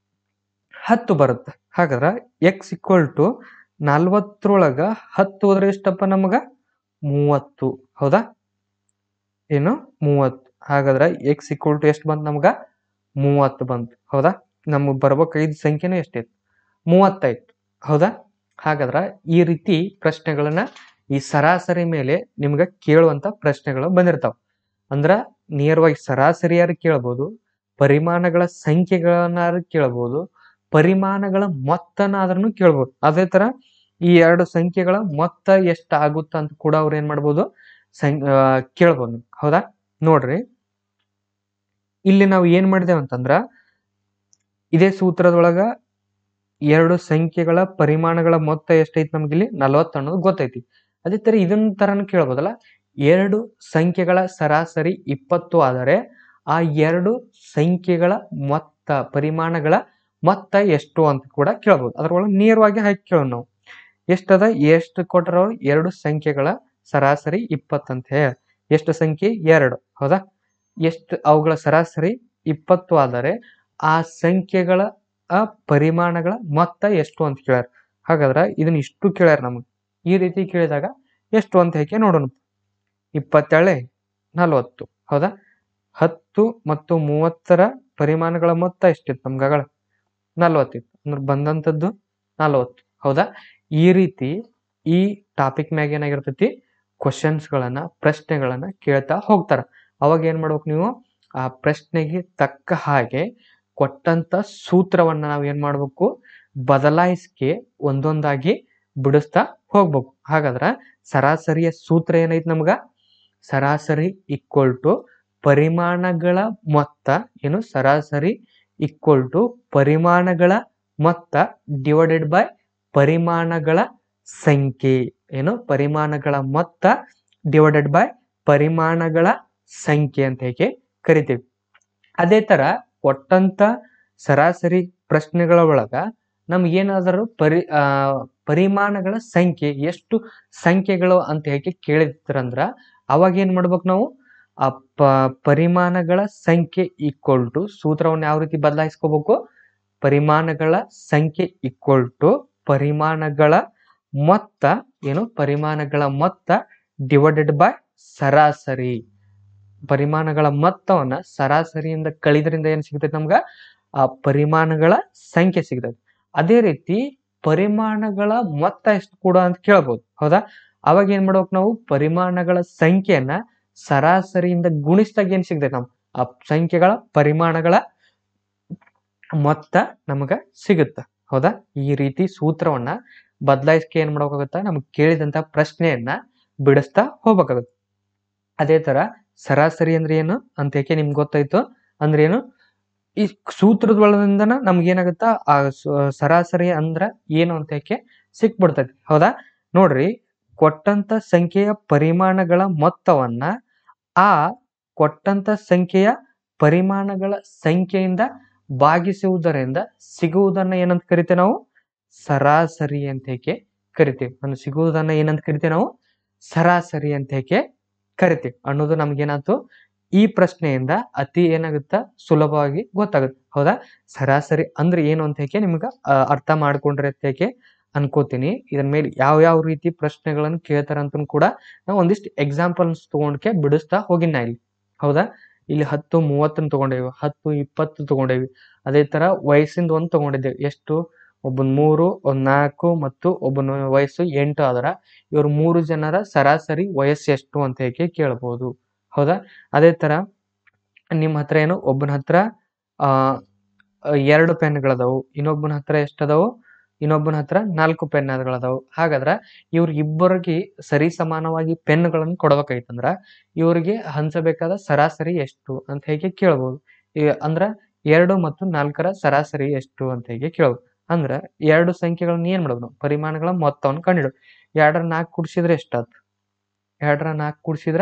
10 ಬರುತ್ತೆ. ಹಾಗಾದ್ರೆ ಎಕ್ಸ್ ಈಕ್ವಲ್ ಟು 40ರೊಳಗ 10 ಹೋದ್ರೆ ಎಷ್ಟಪ್ಪ ನಮಗ, 30. ಹೌದಾ? ಏನು 30. ಹಾಗಾದ್ರೆ ಎಕ್ಸ್ ಈಕ್ವಲ್ ಟು ಎಷ್ಟು ಬಂತು ನಮಗ, 30 ಬಂತು. ಹೌದಾ? ನಮಗ್ ಬರ್ಬೇಕಾಗಿದ್ದ ಸಂಖ್ಯೆನೂ ಎಷ್ಟೈತಿ, 35. ಹೌದಾ? ಹಾಗಾದ್ರ ಈ ರೀತಿ ಪ್ರಶ್ನೆಗಳನ್ನ ಈ ಸರಾಸರಿ ಮೇಲೆ ನಿಮ್ಗ ಕೇಳುವಂತ ಪ್ರಶ್ನೆಗಳು ಬಂದಿರ್ತಾವ. ಅಂದ್ರ ನೇರವಾಗಿ ಸರಾಸರಿಯಾರು ಕೇಳಬಹುದು, ಪರಿಮಾಣಗಳ ಸಂಖ್ಯೆಗಳನ್ನಾರು ಕೇಳಬಹುದು, ಪರಿಮಾಣಗಳ ಮೊತ್ತನಾದ್ರೂ ಕೇಳ್ಬೋದು. ಅದೇ ತರ ಈ 2 ಸಂಖ್ಯೆಗಳ ಮೊತ್ತ ಎಷ್ಟ ಆಗುತ್ತ ಅಂತ ಕೂಡ ಅವ್ರು ಏನ್ ಮಾಡ್ಬೋದು, ಕೇಳ್ಬೋದು. ಹೌದಾ? ನೋಡ್ರಿ, ಇಲ್ಲಿ ನಾವು ಏನ್ ಮಾಡಿದೇವ ಅಂತಂದ್ರ ಇದೇ ಸೂತ್ರದೊಳಗ 2 ಸಂಖ್ಯೆಗಳ ಪರಿಮಾಣಗಳ ಮೊತ್ತ ಎಷ್ಟೈತಿ ನಮ್ಗಿಲ್ಲಿ 40 ಅನ್ನೋದು ಗೊತ್ತೈತಿ. ಅದೇ ತರ ಇದನ್ನ ತರನು ಕೇಳ್ಬೋದಲ್ಲ, 2 ಸಂಖ್ಯೆಗಳ ಸರಾಸರಿ 20 ಆದರೆ ಆ 2 ಸಂಖ್ಯೆಗಳ ಮೊತ್ತ ಪರಿಮಾಣಗಳ ಮೊತ್ತ ಎಷ್ಟು ಅಂತ ಕೂಡ ಕೇಳ್ಬೋದು. ಅದ್ರೊಳಗೆ ನೇರವಾಗಿ ಹಾಕಿ ಕೇಳೋಣ ನಾವು. ಎಷ್ಟದ, ಎಷ್ಟು ಕೊಟ್ಟರು, 2 ಸಂಖ್ಯೆಗಳ ಸರಾಸರಿ 20 ಅಂತ ಹೇಳಿ. ಎಷ್ಟು ಸಂಖ್ಯೆ, 2. ಹೌದಾ? ಎಷ್ಟು ಅವುಗಳ ಸರಾಸರಿ 20 ಆದರೆ ಆ ಸಂಖ್ಯೆಗಳ ಪರಿಮಾಣಗಳ ಮೊತ್ತ ಎಷ್ಟು ಅಂತ ಕೇಳ್ಯಾರ. ಹಾಗಾದ್ರ ಇದನ್ನ ಇಷ್ಟು ಕೇಳ್ಯಾರ ನಮಗೆ. ಈ ರೀತಿ ಕೇಳಿದಾಗ ಎಷ್ಟು ಅಂತ ಹೇಗೆ ನೋಡೋಣ. 27 40. ಹೌದಾ? 10 ಮತ್ತು 30ರ ಪರಿಮಾಣಗಳ ಮೊತ್ತ ಎಷ್ಟಿತ್ತು ನಮ್ಗಾಗಳ, 40 ಇತ್ತು. ಅಂದ್ರೆ ಬಂದಂತದ್ದು 40. ಹೌದಾ? ಈ ರೀತಿ ಈ ಟಾಪಿಕ್ ಮ್ಯಾಗ ಏನಾಗಿರ್ತೈತಿ, ಕ್ವಶನ್ಸ್ ಗಳನ್ನ ಪ್ರಶ್ನೆಗಳನ್ನ ಕೇಳ್ತಾ ಹೋಗ್ತಾರ. ಅವಾಗ ಏನ್ ಮಾಡ್ಬೇಕು ನೀವು, ಆ ಪ್ರಶ್ನೆಗೆ ತಕ್ಕ ಹಾಗೆ ಕೊಟ್ಟಂತ ಸೂತ್ರವನ್ನ ನಾವ್ ಏನ್ ಮಾಡ್ಬೇಕು, ಬದಲಾಯಿಸಿಕೆ ಒಂದೊಂದಾಗಿ ಬಿಡಿಸ್ತಾ ಹೋಗ್ಬೇಕು. ಹಾಗಾದ್ರ ಸರಾಸರಿಯ ಸೂತ್ರ ಏನೈತಿ ನಮ್ಗ, ಸರಾಸರಿ ಈಕ್ವಲ್ ಟು ಪರಿಮಾಣಗಳ ಮೊತ್ತ ಏನು, ಸರಾಸರಿ ಈಕ್ವಲ್ ಟು ಪರಿಮಾಣಗಳ ಮೊತ್ತ ಡಿವೈಡೆಡ್ ಬೈ ಪರಿಮಾಣಗಳ ಸಂಖ್ಯೆ. ಏನು, ಪರಿಮಾಣಗಳ ಮೊತ್ತ ಡಿವೈಡೆಡ್ ಬೈ ಪರಿಮಾಣಗಳ ಸಂಖ್ಯೆ ಅಂತ ಹೇಗೆ ಕರಿತೀವಿ. ಅದೇ ತರ ಕೊಟ್ಟಂತ ಸರಾಸರಿ ಪ್ರಶ್ನೆಗಳ ಒಳಗ ನಮ್ಗೇನಾದರೂ ಪರಿಮಾಣಗಳ ಸಂಖ್ಯೆ ಎಷ್ಟು ಸಂಖ್ಯೆಗಳು ಅಂತ ಹೇಗೆ ಕೇಳಿದ್ರಂದ್ರ ಅವಾಗ ಏನ್ ಮಾಡ್ಬೇಕು ನಾವು, ಆ ಪರಿಮಾಣಗಳ ಸಂಖ್ಯೆ ಈಕ್ವಲ್ ಟು ಸೂತ್ರವನ್ನು ಯಾವ ರೀತಿ ಬದಲಾಯಿಸ್ಕೋಬೇಕು, ಪರಿಮಾಣಗಳ ಸಂಖ್ಯೆ ಈಕ್ವಲ್ ಟು ಪರಿಮಾಣಗಳ ಮೊತ್ತ ಏನು, ಪರಿಮಾಣಗಳ ಮೊತ್ತ ಡಿವೈಡೆಡ್ ಬೈ ಸರಾಸರಿ. ಪರಿಮಾಣಗಳ ಮೊತ್ತವನ್ನ ಸರಾಸರಿಯಿಂದ ಕಳಿದ್ರಿಂದ ಏನ್ ಸಿಗ್ತೈತಿ ನಮ್ಗ, ಆ ಪರಿಮಾಣಗಳ ಸಂಖ್ಯೆ ಸಿಗ್ತೈತಿ. ಅದೇ ರೀತಿ ಪರಿಮಾಣಗಳ ಮೊತ್ತ ಎಷ್ಟು ಕೂಡ ಅಂತ ಕೇಳ್ಬೋದು. ಹೌದಾ? ಅವಾಗ ಏನ್ ಮಾಡ್ಬೇಕು ನಾವು, ಪರಿಮಾಣಗಳ ಸಂಖ್ಯೆಯನ್ನ ಸರಾಸರಿಯಿಂದ ಗುಣಿಸಿದಾಗ ಏನ್ ಸಿಗ್ತೈತಿ ನಾವು, ಆ ಸಂಖ್ಯೆಗಳ ಪರಿಮಾಣಗಳ ಮೊತ್ತ ನಮಗ ಸಿಗುತ್ತ. ಹೌದಾ? ಈ ರೀತಿ ಸೂತ್ರವನ್ನ ಬದಲಾಯಿಸಿಕೆ ಏನ್ ಮಾಡ್ಬೇಕಾಗತ್ತ, ನಮ್ಗೆ ಕೇಳಿದಂತ ಪ್ರಶ್ನೆಯನ್ನ ಬಿಡಿಸ್ತಾ ಹೋಗ್ಬೇಕಾಗತ್ತೆ. ಅದೇ ತರ ಸರಾಸರಿ ಅಂದ್ರೆ ಏನು ಅಂತ ನಿಮ್ಗೆ ಗೊತ್ತಾಯ್ತು. ಅಂದ್ರೆ ಏನು, ಈ ಸೂತ್ರದೊಳದಿಂದನ ನಮ್ಗೆ ಏನಾಗುತ್ತಾ ಆ ಸರಾಸರಿ ಅಂದ್ರ ಏನು ಅಂತ ಸಿಕ್ಬಿಡ್ತೈತಿ. ಹೌದಾ? ನೋಡ್ರಿ, ಕೊಟ್ಟಂತ ಸಂಖ್ಯೆಯ ಪರಿಮಾಣಗಳ ಮೊತ್ತವನ್ನ ಆ ಕೊಟ್ಟಂತ ಸಂಖ್ಯೆಯ ಪರಿಮಾಣಗಳ ಸಂಖ್ಯೆಯಿಂದ ಭಾಗಿಸುವುದರಿಂದ ಸಿಗುವುದನ್ನ ಏನಂತ ಕರಿತೇವೆ ನಾವು? ಸರಾಸರಿ ಅಂತ ಕರಿತೀವಿ. ಸಿಗುವುದನ್ನ ಏನಂತ ಕರಿತೀವಿ ನಾವು? ಸರಾಸರಿ ಅಂತ ಕರಿತೀವಿ ಅನ್ನೋದು ನಮ್ಗೇನಾಯ್ತು ಈ ಪ್ರಶ್ನೆಯಿಂದ ಅತಿ ಏನಾಗುತ್ತಾ ಸುಲಭವಾಗಿ ಗೊತ್ತಾಗುತ್ತೆ. ಹೌದಾ? ಸರಾಸರಿ ಅಂದ್ರೆ ಏನು ಅಂತ ನಿಮ್ಗೆ ಅರ್ಥ ಮಾಡ್ಕೊಂಡ್ರೆ ಅಂತ ಅನ್ಕೋತೀನಿ. ಇದ್ರ ಮೇಲೆ ಯಾವ ರೀತಿ ಪ್ರಶ್ನೆಗಳನ್ನು ಕೇಳ್ತಾರ ಅಂತ ಕೂಡ ನಾವು ಒಂದಿಷ್ಟು ಎಕ್ಸಾಂಪಲ್ಸ್ ತಗೊಂಡ್ಕೆ ಬಿಡಿಸ್ತಾ ಹೋಗಿನ ಇಲ್ಲಿ. ಹೌದಾ? ಇಲ್ಲಿ 10, 30 ತಗೊಂಡೇವಿ, 10, 20 ತಗೊಂಡೇವಿ. ಅದೇ ತರ ವಯಸ್ಸಿಂದ ಒಂದು ತಗೊಂಡಿದ್ದೇವೆ. ಎಷ್ಟು? ಒಬ್ಬನ್ 3, ಒಂದ್ 4 ಮತ್ತು ಒಬ್ಬನ ವಯಸ್ಸು 8 ಆದ್ರ ಇವ್ರ 3 ಜನರ ಸರಾಸರಿ ವಯಸ್ಸು ಎಷ್ಟು ಅಂತ ಕೇಳ್ಬೋದು. ಹೌದಾ? ಅದೇ ತರ ನಿಮ್ಮ ಹತ್ರ ಏನು ಒಬ್ಬನ ಹತ್ರ 2 ಪೆನ್ಗಳದಾವು, ಇನ್ನೊಬ್ಬನ ಹತ್ರ ಎಷ್ಟದಾವು? ಇನ್ನೊಬ್ಬನ ಹತ್ರ 4 ಪೆನ್ಗಳದಾವು. ಹಾಗಾದ್ರ ಇವ್ರ ಇಬ್ಬರಿಗೆ ಸರಿ ಸಮಾನವಾಗಿ ಪೆನ್ಗಳನ್ನು ಕೊಡ್ಬೇಕಾಯ್ತಂದ್ರ ಇವ್ರಿಗೆ ಹಂಚಬೇಕಾದ ಸರಾಸರಿ ಎಷ್ಟು ಅಂತ ಕೇಳ್ಬೋದು. ಅಂದ್ರ 2 ಮತ್ತು 4ರ ಸರಾಸರಿ ಎಷ್ಟು ಅಂತ ಕೇಳ್ಬೋದು. ಅಂದ್ರ 2 ಸಂಖ್ಯೆಗಳನ್ನ ಏನ್ ಮಾಡೋದು? ಪರಿಮಾಣಗಳ ಮೊತ್ತವನ್ನು ಕಂಡಿಡು. 2ರ 4 ಕೂಡಿಸಿದ್ರೆ ಎಷ್ಟಾಯ್ತು? 2ರ 4 ಕೂಡಿಸಿದ್ರ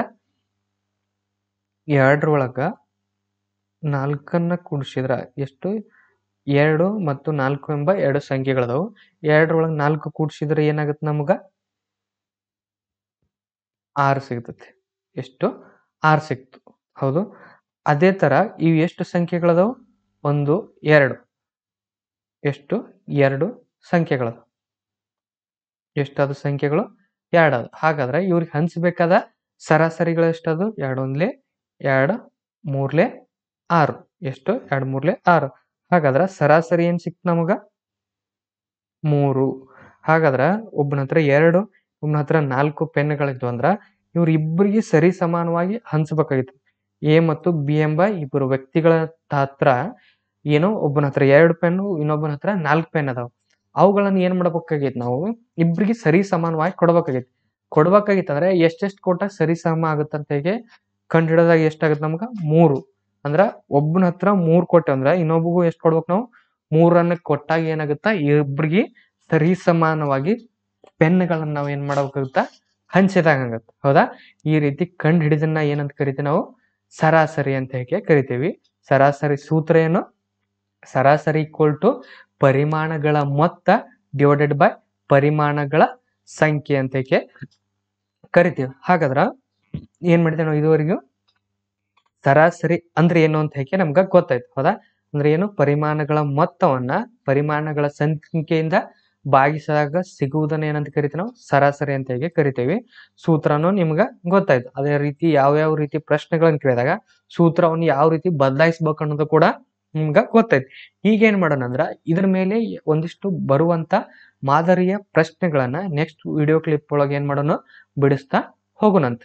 2ರೊಳಗ 4ನ್ನ ಕೂಡಿಸಿದ್ರ ಎಷ್ಟು? 2 ಮತ್ತು 4 ಎಂಬ 2 ಸಂಖ್ಯೆಗಳದಾವು. 2ರೊಳಗ 4 ಕೂಡಿಸಿದ್ರೆ ಏನಾಗುತ್ತೆ ನಮಗ? 6 ಸಿಗ್ತತಿ. ಎಷ್ಟು? 6 ಸಿಕ್ತು. ಹೌದು. ಅದೇ ತರ ಇವು ಎಷ್ಟು ಸಂಖ್ಯೆಗಳದಾವು? 1, 2. ಎಷ್ಟು? 2 ಸಂಖ್ಯೆಗಳದಾವು. ಎಷ್ಟಾದ ಸಂಖ್ಯೆಗಳು? 2 ಅದು. ಹಾಗಾದ್ರೆ ಇವ್ರಿಗೆ ಹಂಚಬೇಕಾದ ಸರಾಸರಿಗಳು ಎಷ್ಟದು? 2 1 2 3 6. ಎಷ್ಟು? 2 3 6. ಹಾಗಾದ್ರ ಸರಾಸರಿ ಏನ್ ಸಿಕ್ತು ನಮಗ? 3. ಹಾಗಾದ್ರ ಒಬ್ಬನ ಹತ್ರ 2, ಒಬ್ಬನ ಹತ್ರ 4 ಪೆನ್ಗಳಿದ್ವು ಅಂದ್ರ ಇವ್ರ ಇಬ್ಬರಿಗೆ ಸರಿ ಸಮಾನವಾಗಿ ಹಂಚಬೇಕಾಗಿತ್ತು. ಎ ಮತ್ತು ಬಿ ಎಂಬ ಇಬ್ಬರು ವ್ಯಕ್ತಿಗಳ ಹತ್ರ ಏನು ಒಬ್ಬನ ಹತ್ರ 2 ಪೆನ್ನು, ಇನ್ನೊಬ್ಬನ ಹತ್ರ 4 ಪೆನ್ ಅದಾವ. ಅವುಗಳನ್ನ ಏನ್ ಮಾಡ್ಬೇಕಾಗೈತಿ? ನಾವು ಇಬ್ಬರಿಗೆ ಸರಿ ಸಮಾನವಾಗಿ ಕೊಡ್ಬೇಕಾಗೈತಿ. ಕೊಡ್ಬೇಕಾಗಿತ್ತಂದ್ರೆ ಎಷ್ಟೆಷ್ಟು ಕೊಟ್ಟಾಗ ಸರಿ ಸಮ ಆಗುತ್ತಂತ ಕಂಡು ಹಿಡಿದಾಗ ಎಷ್ಟಾಗುತ್ತೆ ನಮ್ಗ? 3. ಅಂದ್ರ ಒಬ್ಬನ ಹತ್ರ 3 ಕೊಟ್ಟೆ ಅಂದ್ರ ಇನ್ನೊಬ್ಬಗೂ ಎಷ್ಟು ಕೊಡ್ಬೇಕು ನಾವು? 3 ಕೊಟ್ಟಾಗ ಏನಾಗುತ್ತಾ ಇಬ್ಬರಿಗೆ ಸರಿ ಸಮಾನವಾಗಿ ಪೆನ್ಗಳನ್ನ ನಾವು ಏನ್ ಮಾಡ್ಬೇಕಾಗುತ್ತ? ಹಂಚಿದಾಗತ್ತ. ಹೌದಾ? ಈ ರೀತಿ ಕಂಡು ಹಿಡಿದನ್ನ ಏನಂತ ಕರಿತೀವಿ ನಾವು? ಸರಾಸರಿ ಅಂತ ಕರಿತೀವಿ. ಸರಾಸರಿ ಸೂತ್ರ ಏನು? ಸರಾಸರಿ ಈಕ್ವಲ್ ಟು ಪರಿಮಾಣಗಳ ಮೊತ್ತ ಡಿವೈಡೆಡ್ ಬೈ ಪರಿಮಾಣಗಳ ಸಂಖ್ಯೆ ಅಂತ ಕರಿತೀವಿ. ಹಾಗಾದ್ರ ಏನ್ ಮಾಡಿದ್ದೇವೆ ನಾವು ಇದುವರೆಗೂ? ಸರಾಸರಿ ಅಂದ್ರೆ ಏನು ಅಂತ ನಮ್ಗ ಗೊತ್ತಾಯ್ತು. ಹೌದಾ? ಅಂದ್ರೆ ಏನು? ಪರಿಮಾಣಗಳ ಮೊತ್ತವನ್ನ ಪರಿಮಾಣಗಳ ಸಂಖ್ಯೆಯಿಂದ ಭಾಗಿಸಿದಾಗ ಸಿಗುವುದನ್ನ ಏನಂತ ಕರಿತೀವಿ ನಾವು? ಸರಾಸರಿ ಅಂತ ಕರಿತೀವಿ. ಸೂತ್ರನು ನಿಮ್ಗ ಗೊತ್ತಾಯ್ತು. ಅದೇ ರೀತಿ ಯಾವ ರೀತಿ ಪ್ರಶ್ನೆಗಳನ್ನ ಕೇಳಿದಾಗ ಸೂತ್ರವನ್ನು ಯಾವ ರೀತಿ ಬದಲಾಯಿಸ್ಬೇಕು ಅನ್ನೋದು ಕೂಡ ನಿಮ್ಗ ಗೊತ್ತಾಯ್ತು. ಈಗ ಏನ್ ಮಾಡೋಣ ಅಂದ್ರ ಇದ್ರ ಮೇಲೆ ಒಂದಿಷ್ಟು ಬರುವಂತ ಮಾದರಿಯ ಪ್ರಶ್ನೆಗಳನ್ನ ನೆಕ್ಸ್ಟ್ ವಿಡಿಯೋ ಕ್ಲಿಪ್ ಒಳಗೆ ಏನ್ ಮಾಡೋಣ? ಬಿಡಿಸ್ತಾ ಹೋಗೋಣಂತ.